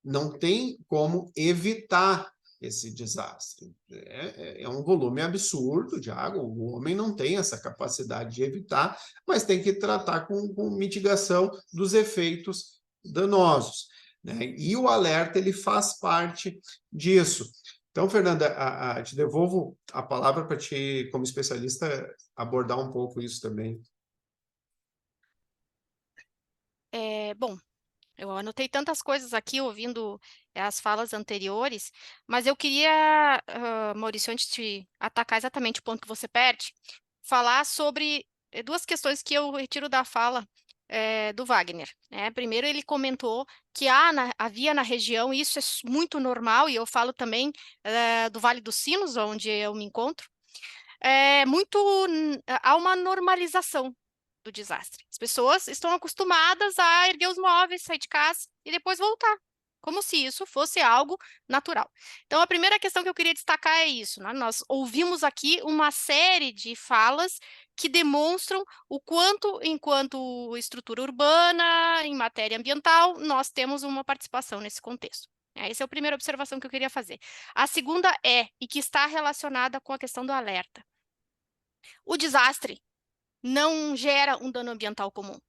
Não tem como evitar esse desastre. É um volume absurdo de água, o homem não tem essa capacidade de evitar, mas tem que tratar com mitigação dos efeitos danosos, né? E o alerta, ele faz parte disso. Então, Fernanda, te devolvo a palavra para ti, como especialista, abordar um pouco isso também. Bom, eu anotei tantas coisas aqui ouvindo as falas anteriores, mas eu queria, Maurício, antes de atacar exatamente o ponto que você perde, falar sobre duas questões que eu retiro da fala do Wagner, né? Primeiro, ele comentou que havia na região, e isso é muito normal, e eu falo também do Vale dos Sinos, onde eu me encontro, há uma normalização do desastre. As pessoas estão acostumadas a erguer os móveis, sair de casa e depois voltar, como se isso fosse algo natural. Então, a primeira questão que eu queria destacar é isso, né? Nós ouvimos aqui uma série de falas que demonstram o quanto, enquanto estrutura urbana, em matéria ambiental, nós temos uma participação nesse contexto. Essa é a primeira observação que eu queria fazer. A segunda e que está relacionada com a questão do alerta. O desastre não gera um dano ambiental comum.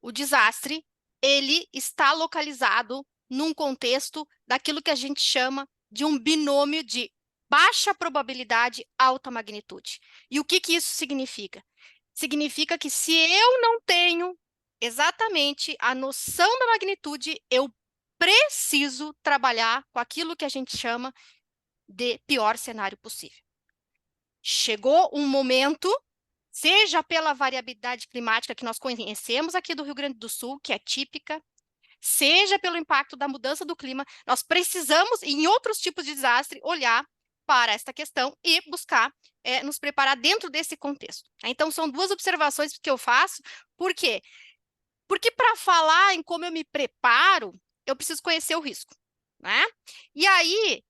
O desastre, ele está localizado num contexto daquilo que a gente chama de um binômio de baixa probabilidade, alta magnitude. E o que isso significa? Significa que se eu não tenho exatamente a noção da magnitude, eu preciso trabalhar com aquilo que a gente chama de pior cenário possível. Chegou um momento, seja pela variabilidade climática que nós conhecemos aqui do Rio Grande do Sul, que é típica, seja pelo impacto da mudança do clima, nós precisamos, em outros tipos de desastre, olhar para esta questão e buscar nos preparar dentro desse contexto. Então, são duas observações que eu faço. Por quê? Porque para falar em como eu me preparo, eu preciso conhecer o risco, né? E aí,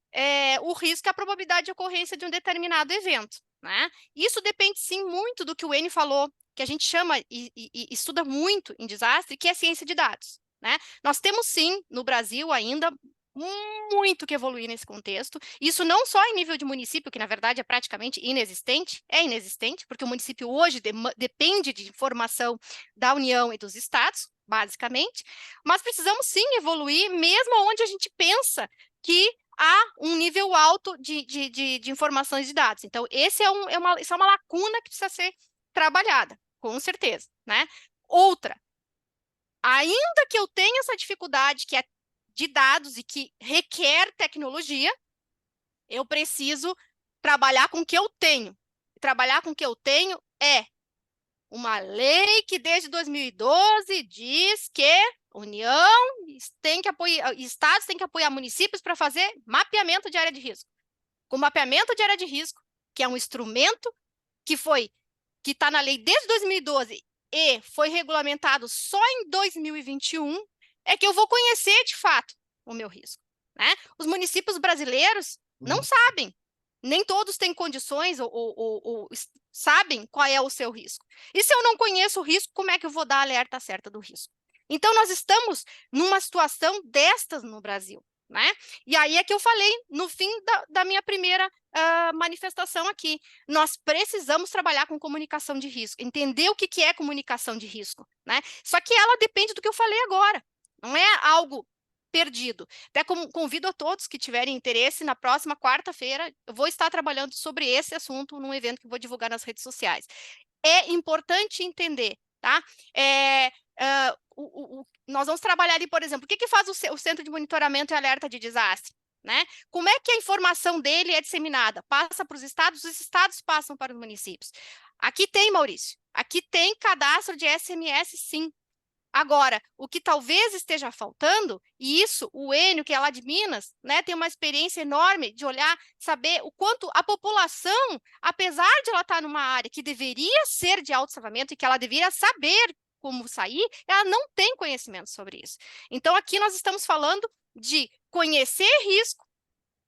o risco é a probabilidade de ocorrência de um determinado evento, né? Isso depende, sim, muito do que o Enio falou, que a gente chama e estuda muito em desastre, que é ciência de dados, né? Nós temos, sim, no Brasil ainda, muito que evoluir nesse contexto. Isso não só em nível de município, que na verdade é praticamente inexistente, porque o município hoje depende de informação da União e dos estados, basicamente, mas precisamos sim evoluir, mesmo onde a gente pensa que há um nível alto de informações de dados. Então, isso é uma lacuna que precisa ser trabalhada, com certeza, né? Outra, ainda que eu tenha essa dificuldade que é de dados e que requer tecnologia, eu preciso trabalhar com o que eu tenho. Trabalhar com o que eu tenho é uma lei que desde 2012 diz que estados têm que apoiar municípios para fazer mapeamento de área de risco. Com mapeamento de área de risco, que é um instrumento que está na lei desde 2012 e foi regulamentado só em 2021, é que eu vou conhecer de fato o meu risco, né? Os municípios brasileiros não sabem, nem todos têm condições ou sabem qual é o seu risco. E se eu não conheço o risco, como é que eu vou dar a alerta certa do risco? Então, nós estamos numa situação destas no Brasil, né? E aí é que eu falei no fim da minha primeira manifestação aqui. Nós precisamos trabalhar com comunicação de risco, entender o que é comunicação de risco, né? Só que ela depende do que eu falei agora, não é algo perdido. Até convido a todos que tiverem interesse, na próxima quarta-feira, eu vou estar trabalhando sobre esse assunto num evento que eu vou divulgar nas redes sociais. É importante entender, tá? Nós vamos trabalhar ali, por exemplo, o que faz o Centro de Monitoramento e Alerta de Desastre? Né? Como é que a informação dele é disseminada? Passa para os estados passam para os municípios. Aqui tem, Maurício, aqui tem cadastro de SMS, sim. Agora, o que talvez esteja faltando, e isso, o Enio, que é lá de Minas, né, tem uma experiência enorme de olhar, saber o quanto a população, apesar de ela estar numa área que deveria ser de autossalvamento e que ela deveria saber como sair, ela não tem conhecimento sobre isso. Então, aqui nós estamos falando de conhecer risco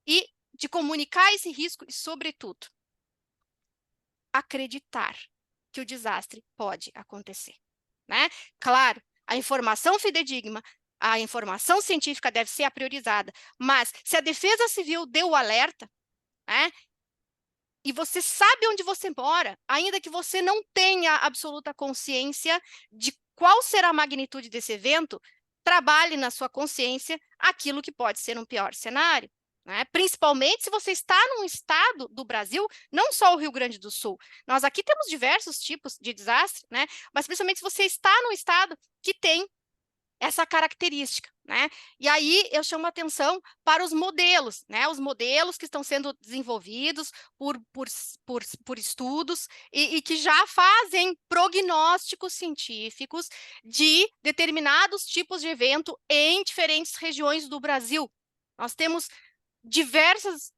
e de comunicar esse risco e, sobretudo, acreditar que o desastre pode acontecer. né? Claro, a informação fidedigna, a informação científica deve ser a priorizada, mas se a Defesa Civil deu o alerta, né, e você sabe onde você mora, ainda que você não tenha absoluta consciência de qual será a magnitude desse evento, trabalhe na sua consciência aquilo que pode ser um pior cenário, né? Principalmente se você está num estado do Brasil, não só o Rio Grande do Sul. Nós aqui temos diversos tipos de desastre, né? Mas principalmente se você está num estado que tem essa característica, né? E aí eu chamo a atenção para os modelos, né? Os modelos que estão sendo desenvolvidos por estudos e que já fazem prognósticos científicos de determinados tipos de evento em diferentes regiões do Brasil. Nós temos diversos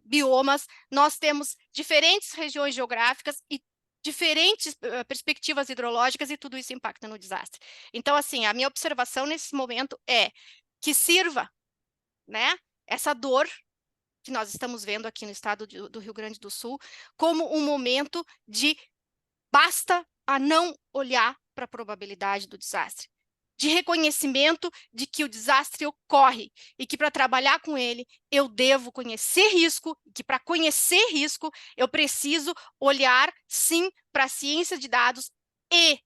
biomas, nós temos diferentes regiões geográficas e diferentes perspectivas hidrológicas e tudo isso impacta no desastre. Então, assim, a minha observação nesse momento é que sirva, né, essa dor que nós estamos vendo aqui no estado do Rio Grande do Sul como um momento de basta a não olhar para a probabilidade do desastre, de reconhecimento de que o desastre ocorre e que para trabalhar com ele eu devo conhecer risco, e que para conhecer risco eu preciso olhar sim para a ciência de dados e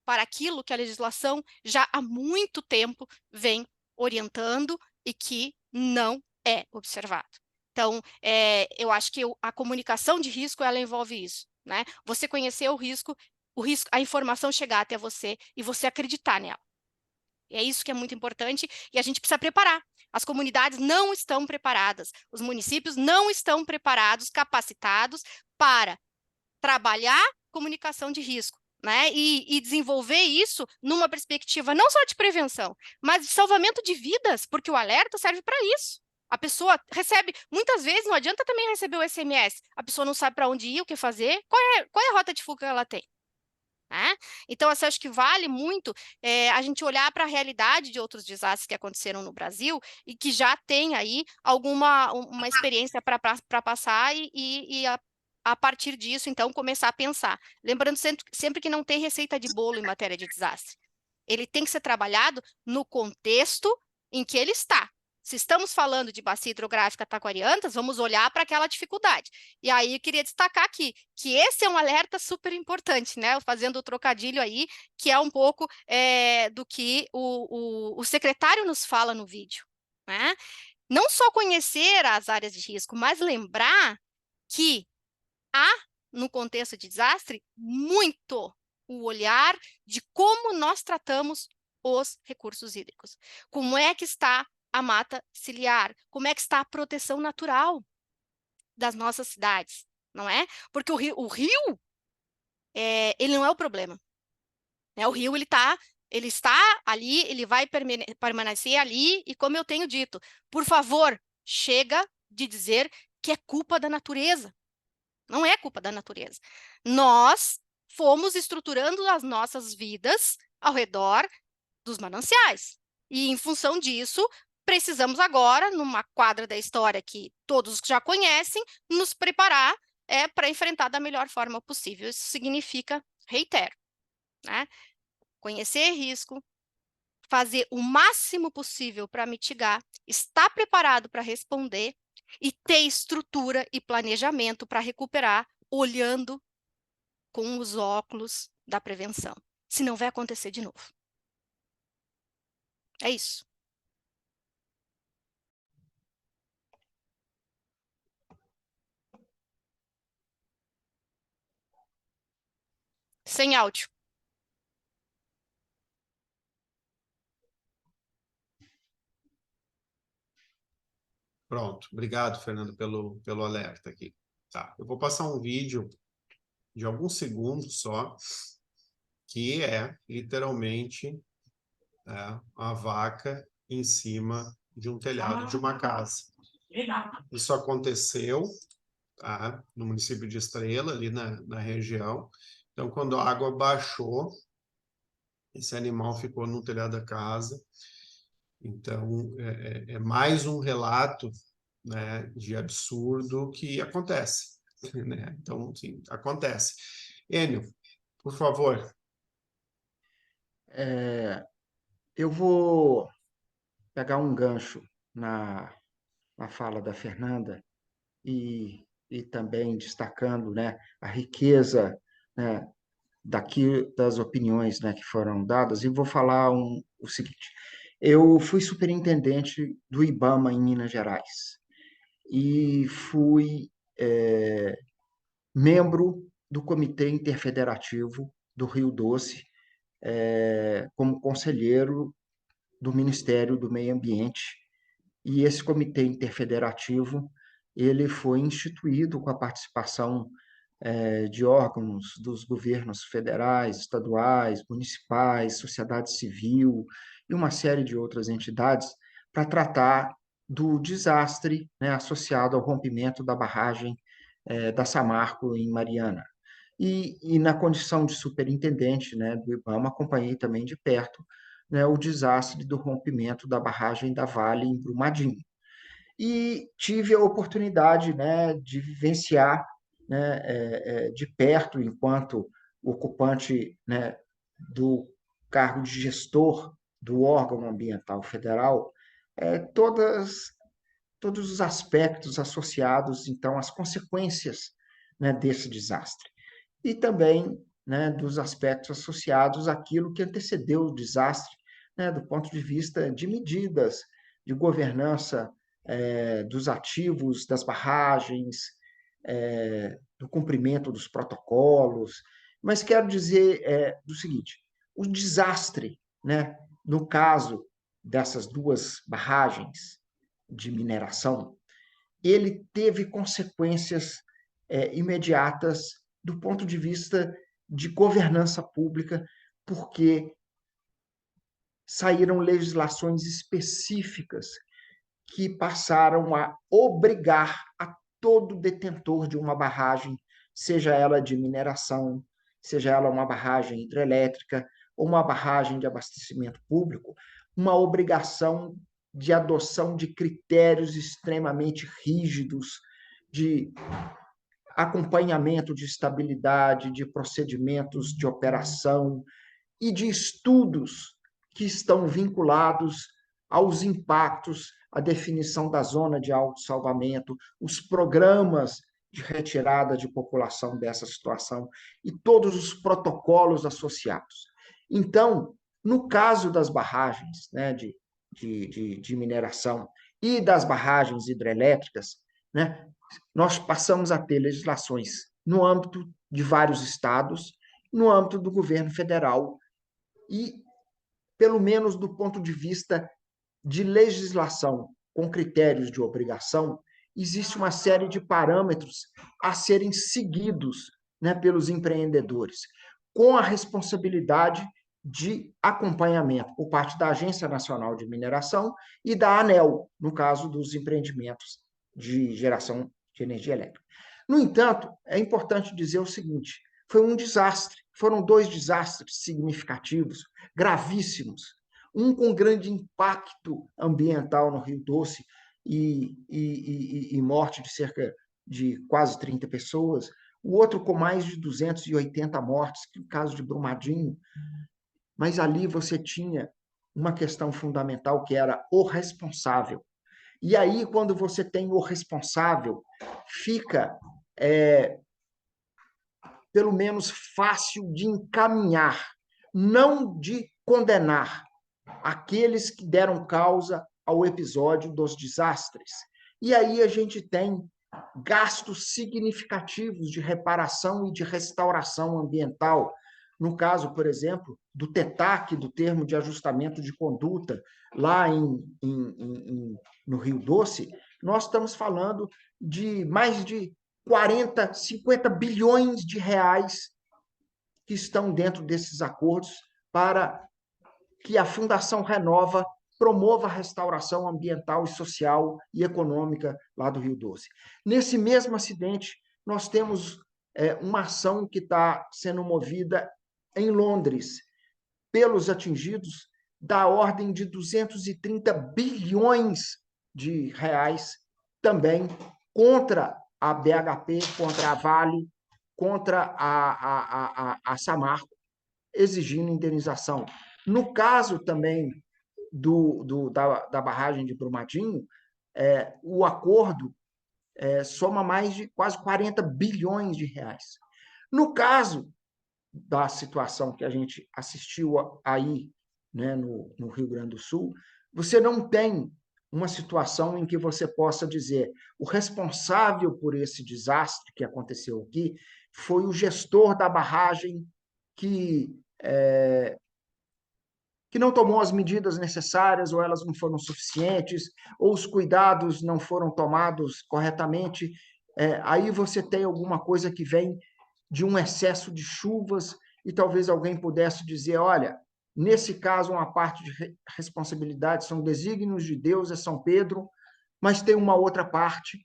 para aquilo que a legislação já há muito tempo vem orientando e que não é observado. Então, eu acho que a comunicação de risco ela envolve isso, né? Você conhecer o risco, a informação chegar até você e você acreditar nela. É isso que é muito importante e a gente precisa preparar. As comunidades não estão preparadas, os municípios não estão preparados, capacitados para trabalhar comunicação de risco, né? E desenvolver isso numa perspectiva não só de prevenção, mas de salvamento de vidas, porque o alerta serve para isso. A pessoa recebe, muitas vezes, não adianta também receber o SMS, a pessoa não sabe para onde ir, o que fazer, qual é a rota de fuga que ela tem. Né? Então, assim, acho que vale muito a gente olhar para a realidade de outros desastres que aconteceram no Brasil e que já tem aí uma experiência para passar e a partir disso, então, começar a pensar. Lembrando sempre que não tem receita de bolo em matéria de desastre. Ele tem que ser trabalhado no contexto em que ele está. Se estamos falando de bacia hidrográfica Taquariantas, vamos olhar para aquela dificuldade. E aí eu queria destacar aqui que esse é um alerta super importante, né? Fazendo o trocadilho aí, que é um pouco do que o secretário nos fala no vídeo, né? Não só conhecer as áreas de risco, mas lembrar que há, no contexto de desastre, muito o olhar de como nós tratamos os recursos hídricos. Como é que está a mata ciliar? Como é que está a proteção natural das nossas cidades? Não é? Porque o rio ele não é o problema. Né? O rio, ele está ali, ele vai permanecer ali, e como eu tenho dito, por favor, chega de dizer que é culpa da natureza. Não é culpa da natureza. Nós fomos estruturando as nossas vidas ao redor dos mananciais. E, em função disso, precisamos agora, numa quadra da história que todos já conhecem, nos preparar para enfrentar da melhor forma possível. Isso significa, reitero, né? Conhecer risco, fazer o máximo possível para mitigar, estar preparado para responder e ter estrutura e planejamento para recuperar, olhando com os óculos da prevenção. Senão vai acontecer de novo. É isso. Sem áudio. Pronto, obrigado, Fernando, pelo alerta aqui. Tá, eu vou passar um vídeo de alguns segundos só, que é literalmente a vaca em cima de um telhado de uma casa. Isso aconteceu no município de Estrela, ali na região. Então, quando a água baixou, esse animal ficou no telhado da casa. Então, é mais um relato, né, de absurdo que acontece. Né? Então, sim, acontece. Enio, Por favor. Eu vou pegar um gancho na fala da Fernanda e também destacando, né, a riqueza, né, das opiniões, né, que foram dadas, e vou falar o seguinte: eu fui superintendente do IBAMA em Minas Gerais e fui membro do Comitê Interfederativo do Rio Doce, como conselheiro do Ministério do Meio Ambiente. E esse comitê interfederativo ele foi instituído com a participação de órgãos dos governos federais, estaduais, municipais, sociedade civil e uma série de outras entidades para tratar do desastre, né, associado ao rompimento da barragem da Samarco em Mariana. E na condição de superintendente, né, do IBAMA, acompanhei também de perto, né, o desastre do rompimento da barragem da Vale em Brumadinho. E tive a oportunidade, né, de vivenciar, né, de perto, enquanto ocupante, né, do cargo de gestor do órgão ambiental federal, todos os aspectos associados, então, às consequências, né, desse desastre. E também, né, dos aspectos associados àquilo que antecedeu o desastre, né, do ponto de vista de medidas de governança dos ativos, das barragens, do cumprimento dos protocolos. Mas quero dizer do seguinte: o desastre, né, no caso dessas duas barragens de mineração, ele teve consequências imediatas do ponto de vista de governança pública, porque saíram legislações específicas que passaram a obrigar a todo detentor de uma barragem, seja ela de mineração, seja ela uma barragem hidrelétrica ou uma barragem de abastecimento público, uma obrigação de adoção de critérios extremamente rígidos, de acompanhamento de estabilidade, de procedimentos de operação e de estudos que estão vinculados aos impactos, à definição da zona de autossalvamento, os programas de retirada de população dessa situação e todos os protocolos associados. Então, no caso das barragens, né, de mineração e das barragens hidrelétricas, né, nós passamos a ter legislações no âmbito de vários estados, no âmbito do governo federal e, pelo menos do ponto de vista de legislação com critérios de obrigação, existe uma série de parâmetros a serem seguidos, né, pelos empreendedores, com a responsabilidade de acompanhamento por parte da Agência Nacional de Mineração e da ANEEL, no caso dos empreendimentos de geração de energia elétrica. No entanto, é importante dizer o seguinte: foi um desastre, foram dois desastres significativos, gravíssimos, um com grande impacto ambiental no Rio Doce e morte de cerca de quase 30 pessoas, o outro com mais de 280 mortes, que é o caso de Brumadinho. Mas ali você tinha uma questão fundamental, que era o responsável. E aí, quando você tem o responsável, fica, pelo menos, fácil de encaminhar, não de condenar aqueles que deram causa ao episódio dos desastres. E aí a gente tem gastos significativos de reparação e de restauração ambiental. No caso, por exemplo, do TETAC, do Termo de Ajustamento de Conduta, lá no Rio Doce, nós estamos falando de mais de 40, 50 bilhões de reais que estão dentro desses acordos para que a Fundação Renova promova a restauração ambiental e social e econômica lá do Rio Doce. Nesse mesmo acidente, nós temos uma ação que está sendo movida em Londres pelos atingidos, da ordem de 230 bilhões de reais, também contra a BHP, contra a Vale, contra a Samarco, exigindo indenização. No caso também da barragem de Brumadinho, o acordo soma mais de quase 40 bilhões de reais. No caso da situação que a gente assistiu aí, né, no Rio Grande do Sul, você não tem uma situação em que você possa dizer o responsável por esse desastre que aconteceu aqui foi o gestor da barragem que não tomou as medidas necessárias, ou elas não foram suficientes, ou os cuidados não foram tomados corretamente. Aí você tem alguma coisa que vem de um excesso de chuvas, e talvez alguém pudesse dizer, olha, nesse caso, uma parte de responsabilidade são desígnios de Deus, é São Pedro, mas tem uma outra parte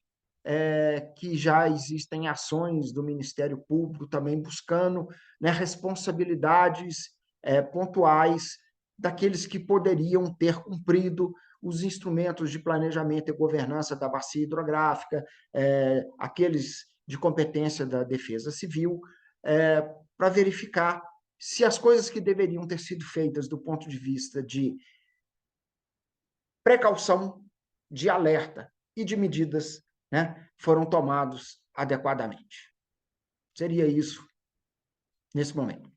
que já existem ações do Ministério Público também buscando, né, responsabilidades pontuais daqueles que poderiam ter cumprido os instrumentos de planejamento e governança da bacia hidrográfica, aqueles de competência da Defesa Civil, para verificar se as coisas que deveriam ter sido feitas do ponto de vista de precaução, de alerta e de medidas, né, foram tomados adequadamente. Seria isso nesse momento.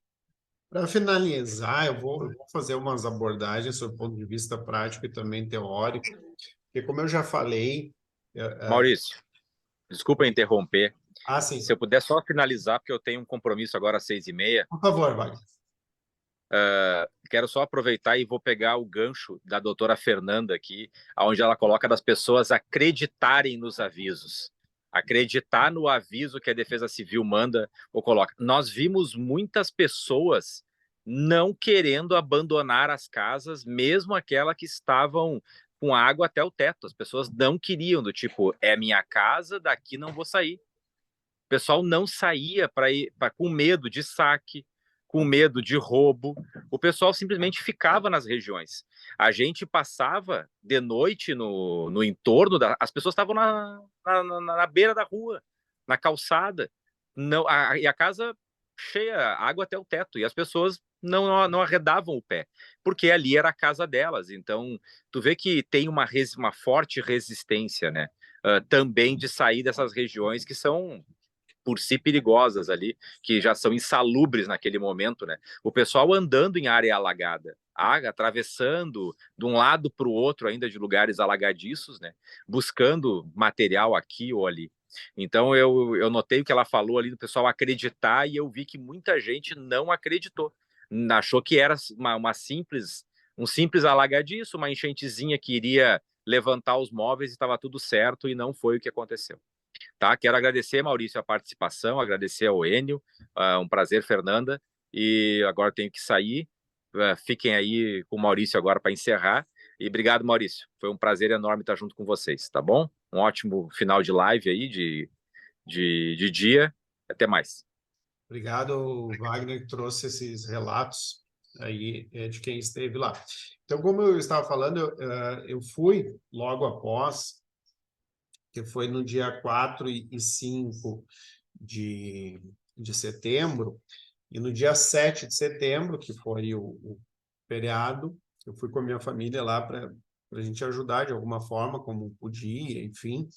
Para finalizar, eu vou fazer umas abordagens sobre o ponto de vista prático e também teórico, porque como eu já falei... Maurício, desculpa interromper. Sim. Se eu puder só finalizar, porque eu tenho um compromisso agora às 6h30. Por favor, Wagner. Quero só aproveitar e vou pegar o gancho da doutora Fernanda aqui, onde ela coloca das pessoas acreditarem nos avisos. Acreditar no aviso que a Defesa Civil manda ou coloca. Nós vimos muitas pessoas não querendo abandonar as casas, mesmo aquelas que estavam com água até o teto. As pessoas não queriam, do tipo, é minha casa, daqui não vou sair. O pessoal não saía com medo de saque, com medo de roubo. O pessoal simplesmente ficava nas regiões. A gente passava de noite no entorno, as pessoas estavam na beira da rua, na calçada, e a casa cheia, água até o teto, e as pessoas não arredavam o pé, porque ali era a casa delas. Então, tu vê que tem uma forte resistência, né? Também de sair dessas regiões que são por si perigosas ali, que já são insalubres naquele momento, né? O pessoal andando em área alagada, atravessando de um lado para o outro ainda de lugares alagadiços, né? Buscando material aqui ou ali. Então eu notei o que ela falou ali do pessoal acreditar, e eu vi que muita gente não acreditou. Achou que era um simples alagadiço, uma enchentezinha que iria levantar os móveis e estava tudo certo, e não foi o que aconteceu. Tá? Quero agradecer, Maurício, a participação, agradecer ao Enio, um prazer, Fernanda, e agora tenho que sair. Fiquem aí com o Maurício agora para encerrar, e obrigado, Maurício, foi um prazer enorme estar junto com vocês, tá bom? Um ótimo final de live aí, de dia, até mais. Obrigado, Wagner, que trouxe esses relatos aí de quem esteve lá. Então, como eu estava falando, eu fui logo após, que foi no dia 4 e 5 de setembro, e no dia 7 de setembro, que foi o feriado, eu fui com a minha família lá para a gente ajudar de alguma forma, como podia, enfim.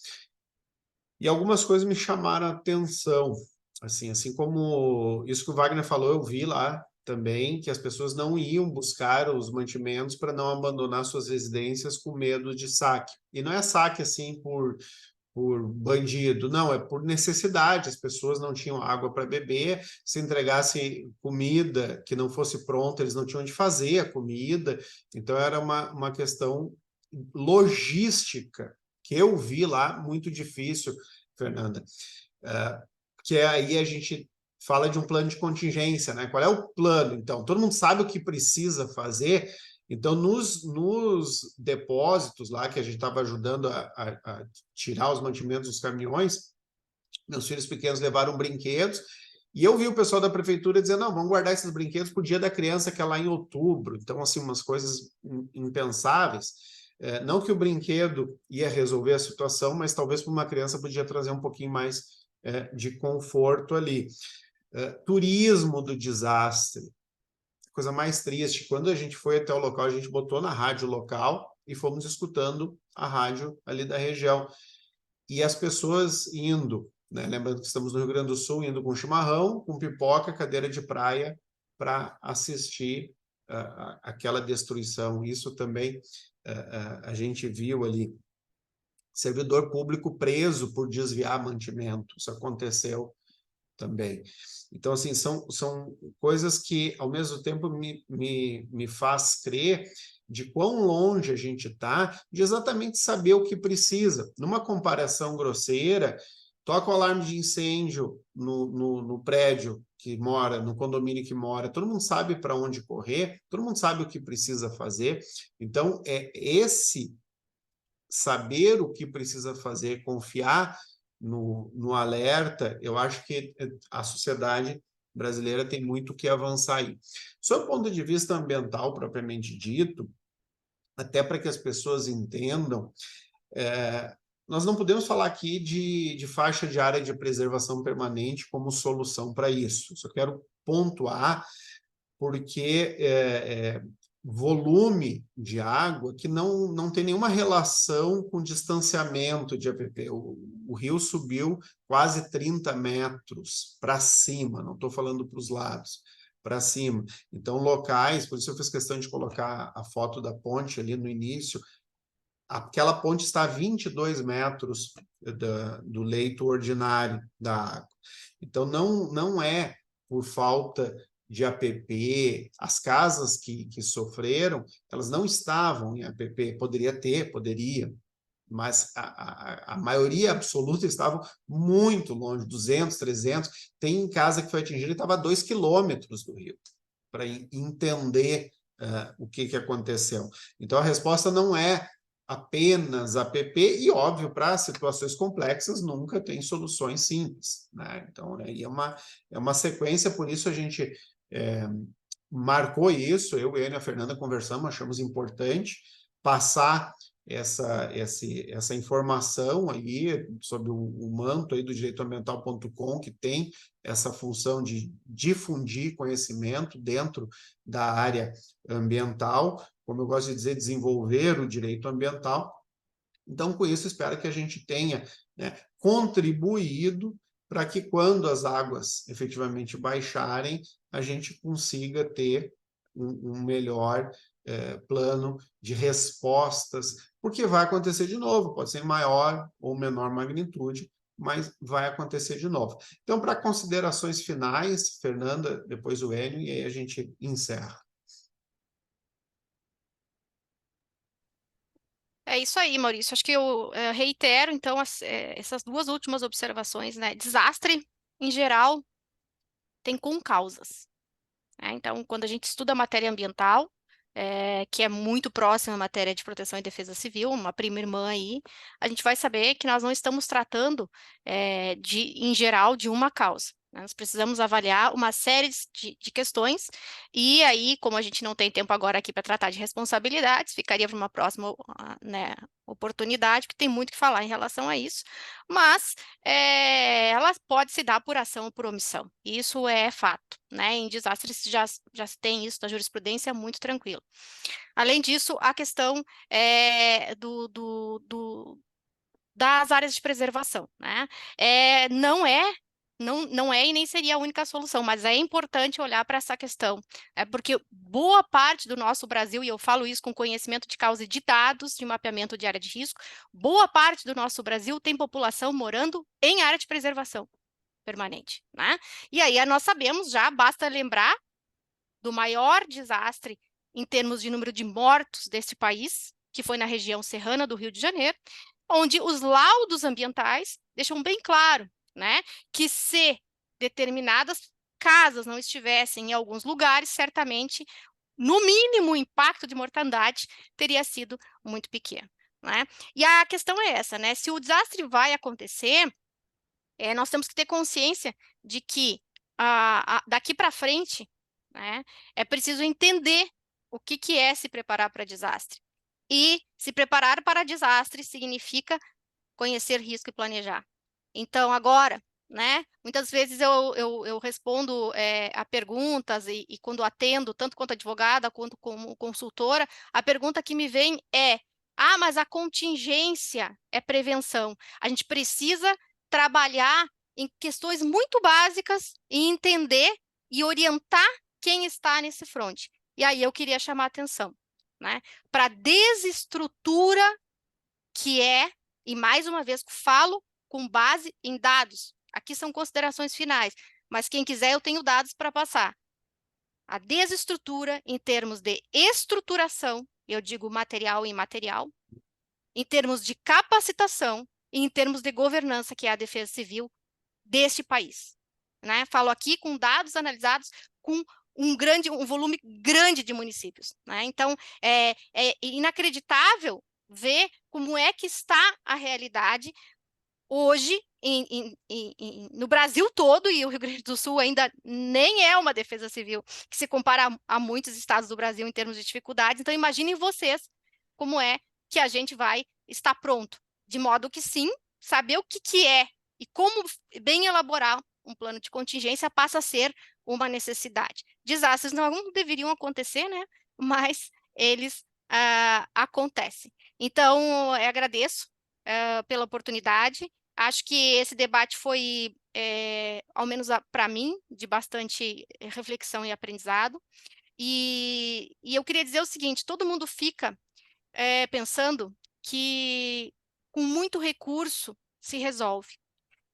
E algumas coisas me chamaram a atenção, assim como isso que o Wagner falou, eu vi lá também, que as pessoas não iam buscar os mantimentos para não abandonar suas residências com medo de saque. E não é saque assim por bandido, não, é por necessidade. As pessoas não tinham água para beber, se entregasse comida que não fosse pronta, eles não tinham onde fazer a comida, então era uma questão logística que eu vi lá muito difícil, Fernanda, que aí a gente fala de um plano de contingência, né? Qual é o plano? Então, todo mundo sabe o que precisa fazer. Então, nos depósitos lá, que a gente estava ajudando a tirar os mantimentos dos caminhões, meus filhos pequenos levaram brinquedos, e eu vi o pessoal da prefeitura dizendo, não, vamos guardar esses brinquedos para o Dia da Criança, que é lá em outubro. Então, assim, umas coisas impensáveis. Não que o brinquedo ia resolver a situação, mas talvez para uma criança podia trazer um pouquinho mais de conforto ali. Turismo do desastre, coisa mais triste, quando a gente foi até o local, a gente botou na rádio local e fomos escutando a rádio ali da região. E as pessoas indo, né? Lembrando que estamos no Rio Grande do Sul, indo com chimarrão, com pipoca, cadeira de praia, para assistir aquela destruição. Isso também a gente viu ali. Servidor público preso por desviar mantimento. Isso aconteceu também. Então, assim, são coisas que, ao mesmo tempo, me faz crer de quão longe a gente está de exatamente saber o que precisa. Numa comparação grosseira, toca o alarme de incêndio no prédio que mora, no condomínio que mora, todo mundo sabe para onde correr, todo mundo sabe o que precisa fazer. Então, esse saber o que precisa fazer, confiar no alerta, eu acho que a sociedade brasileira tem muito que avançar aí. Sob o ponto de vista ambiental, propriamente dito, até para que as pessoas entendam, nós não podemos falar aqui de faixa de área de preservação permanente como solução para isso. Só quero pontuar, porque volume de água que não tem nenhuma relação com distanciamento de APP. O rio subiu quase 30 metros para cima, não estou falando para os lados, para cima. Então, locais, por isso eu fiz questão de colocar a foto da ponte ali no início, aquela ponte está a 22 metros do leito ordinário da água. Então, não é por falta de APP, as casas que sofreram, elas não estavam em APP, poderia, mas a maioria absoluta estavam muito longe, 200, 300, tem casa que foi atingida e estava a 2 quilômetros do rio, para entender o que aconteceu. Então, a resposta não é apenas APP, e óbvio, para situações complexas nunca tem soluções simples, né? Então, aí é uma sequência, por isso a gente marcou isso, eu e a Fernanda conversamos, achamos importante passar essa informação aí sobre o manto aí do direitoambiental.com, que tem essa função de difundir conhecimento dentro da área ambiental, como eu gosto de dizer, desenvolver o direito ambiental. Então, com isso, espero que a gente tenha, né, contribuído para que, quando as águas efetivamente baixarem, a gente consiga ter um melhor plano de respostas, porque vai acontecer de novo, pode ser em maior ou menor magnitude, mas vai acontecer de novo. Então, para considerações finais, Fernanda, depois o Enio, e aí a gente encerra. É isso aí, Maurício. Acho que eu reitero, então, essas duas últimas observações, né? Desastre, em geral, tem com causas, né? Então, quando a gente estuda a matéria ambiental, que é muito próxima à matéria de proteção e defesa civil, uma prima irmã aí, a gente vai saber que nós não estamos tratando, em geral, de uma causa. Nós precisamos avaliar uma série de questões, e aí, como a gente não tem tempo agora aqui para tratar de responsabilidades, ficaria para uma próxima, né, oportunidade, que tem muito que falar em relação a isso, mas ela pode se dar por ação ou por omissão. Isso é fato, né? Em desastres já se tem isso na jurisprudência muito tranquilo. Além disso, a questão das áreas de preservação, né? Não é e nem seria a única solução, mas é importante olhar para essa questão, porque boa parte do nosso Brasil, e eu falo isso com conhecimento de causa e de dados de mapeamento de área de risco, boa parte do nosso Brasil tem população morando em área de preservação permanente, né? E aí nós sabemos já, basta lembrar do maior desastre em termos de número de mortos deste país, que foi na região serrana do Rio de Janeiro, onde os laudos ambientais deixam bem claro, né, que se determinadas casas não estivessem em alguns lugares, certamente, no mínimo, o impacto de mortandade teria sido muito pequeno, né? E a questão é essa, né? Se o desastre vai acontecer, nós temos que ter consciência de que daqui para frente, né, é preciso entender o que é se preparar para desastre. E se preparar para desastre significa conhecer risco e planejar. Então, agora, né? Muitas vezes eu respondo a perguntas e quando atendo, tanto quanto advogada quanto como consultora, a pergunta que me vem é: ah, mas a contingência é prevenção. A gente precisa trabalhar em questões muito básicas e entender e orientar quem está nesse fronte. E aí eu queria chamar a atenção, né, para a desestrutura que é, e mais uma vez falo com base em dados. Aqui são considerações finais, mas quem quiser eu tenho dados para passar. A desestrutura em termos de estruturação, eu digo material e imaterial, em termos de capacitação e em termos de governança, que é a defesa civil deste país, né? Falo aqui com dados analisados com um volume grande de municípios, né? Então, é inacreditável ver como é que está a realidade hoje no Brasil todo, e o Rio Grande do Sul ainda nem é uma defesa civil que se compara a muitos estados do Brasil em termos de dificuldades. Então, imaginem vocês como é que a gente vai estar pronto, de modo que, sim, saber o que é e como bem elaborar um plano de contingência passa a ser uma necessidade. Desastres não deveriam acontecer, né? Mas eles acontecem. Então, eu agradeço pela oportunidade. Acho que esse debate foi, ao menos para mim, de bastante reflexão e aprendizado. E eu queria dizer o seguinte: todo mundo fica pensando que com muito recurso se resolve.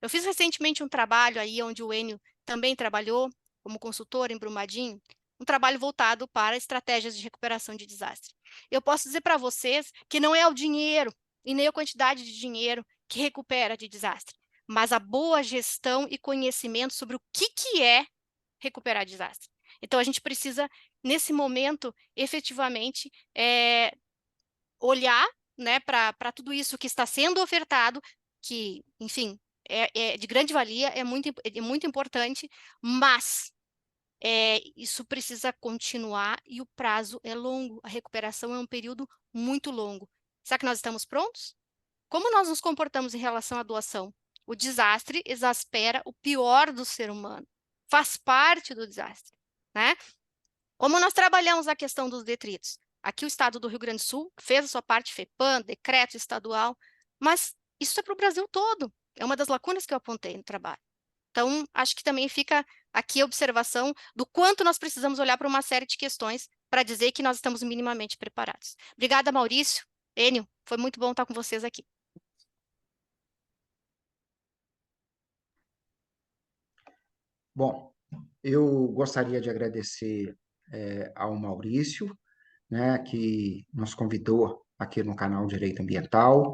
Eu fiz recentemente um trabalho aí onde o Enio também trabalhou como consultor em Brumadinho, um trabalho voltado para estratégias de recuperação de desastre. Eu posso dizer para vocês que não é o dinheiro e nem a quantidade de dinheiro que recupera de desastre, mas a boa gestão e conhecimento sobre o que é recuperar desastre. Então, a gente precisa, nesse momento, efetivamente, olhar, né, para tudo isso que está sendo ofertado, que, enfim, é de grande valia, é muito importante, mas isso precisa continuar e o prazo é longo, a recuperação é um período muito longo. Será que nós estamos prontos? Como nós nos comportamos em relação à doação? O desastre exaspera o pior do ser humano, faz parte do desastre, né? Como nós trabalhamos a questão dos detritos? Aqui o estado do Rio Grande do Sul fez a sua parte, FEPAM, decreto estadual, mas isso é para o Brasil todo. É uma das lacunas que eu apontei no trabalho. Então, acho que também fica aqui a observação do quanto nós precisamos olhar para uma série de questões para dizer que nós estamos minimamente preparados. Obrigada, Maurício. Enio, foi muito bom estar com vocês aqui. Bom, eu gostaria de agradecer ao Maurício, né, que nos convidou aqui no canal Direito Ambiental.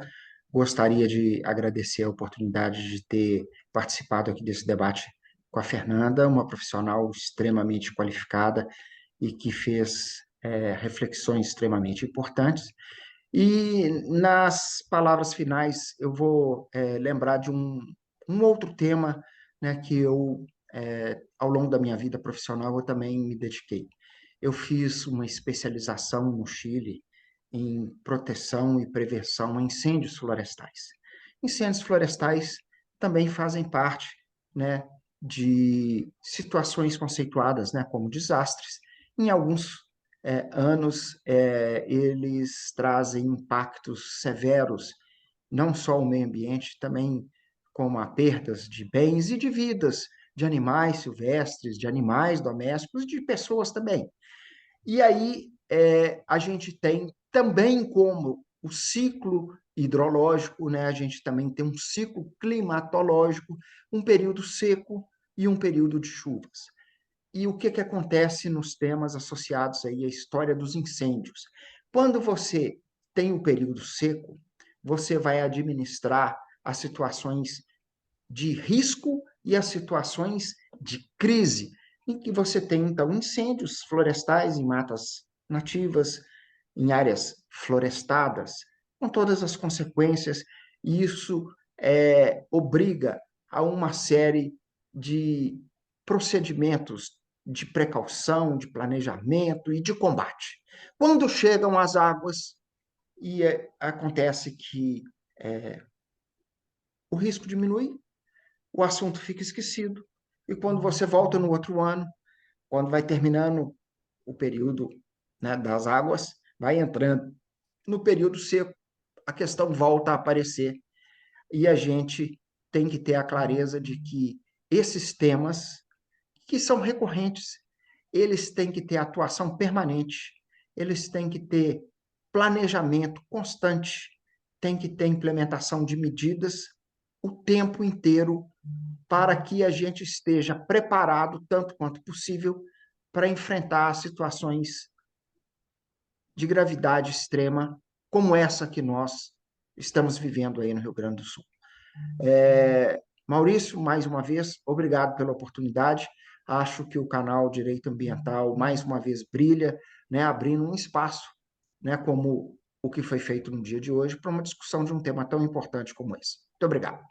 Gostaria de agradecer a oportunidade de ter participado aqui desse debate com a Fernanda, uma profissional extremamente qualificada e que fez reflexões extremamente importantes. E nas palavras finais, eu vou lembrar de um outro tema, né, que eu, ao longo da minha vida profissional, eu também me dediquei. Eu fiz uma especialização no Chile em proteção e prevenção a incêndios florestais. Incêndios florestais também fazem parte, né, de situações conceituadas, né, como desastres. Em alguns anos, eles trazem impactos severos, não só ao meio ambiente, também como a perdas de bens e de vidas de animais silvestres, de animais domésticos, de pessoas também. E aí a gente tem também como o ciclo hidrológico, né? A gente também tem um ciclo climatológico, um período seco e um período de chuvas. E o que acontece nos temas associados aí à história dos incêndios? Quando você tem um período seco, você vai administrar as situações de risco e as situações de crise, em que você tem, então, incêndios florestais em matas nativas, em áreas florestadas, com todas as consequências, e isso obriga a uma série de procedimentos de precaução, de planejamento e de combate. Quando chegam as águas, e acontece que o risco diminui, o assunto fica esquecido. E quando você volta no outro ano, quando vai terminando o período, né, das águas, vai entrando no período seco, a questão volta a aparecer. E a gente tem que ter a clareza de que esses temas, que são recorrentes, eles têm que ter atuação permanente, eles têm que ter planejamento constante, tem que ter implementação de medidas o tempo inteiro para que a gente esteja preparado, tanto quanto possível, para enfrentar situações de gravidade extrema, como essa que nós estamos vivendo aí no Rio Grande do Sul. Maurício, mais uma vez, obrigado pela oportunidade. Acho que o canal Direito Ambiental, mais uma vez, brilha, né, abrindo um espaço, né, como o que foi feito no dia de hoje, para uma discussão de um tema tão importante como esse. Muito obrigado.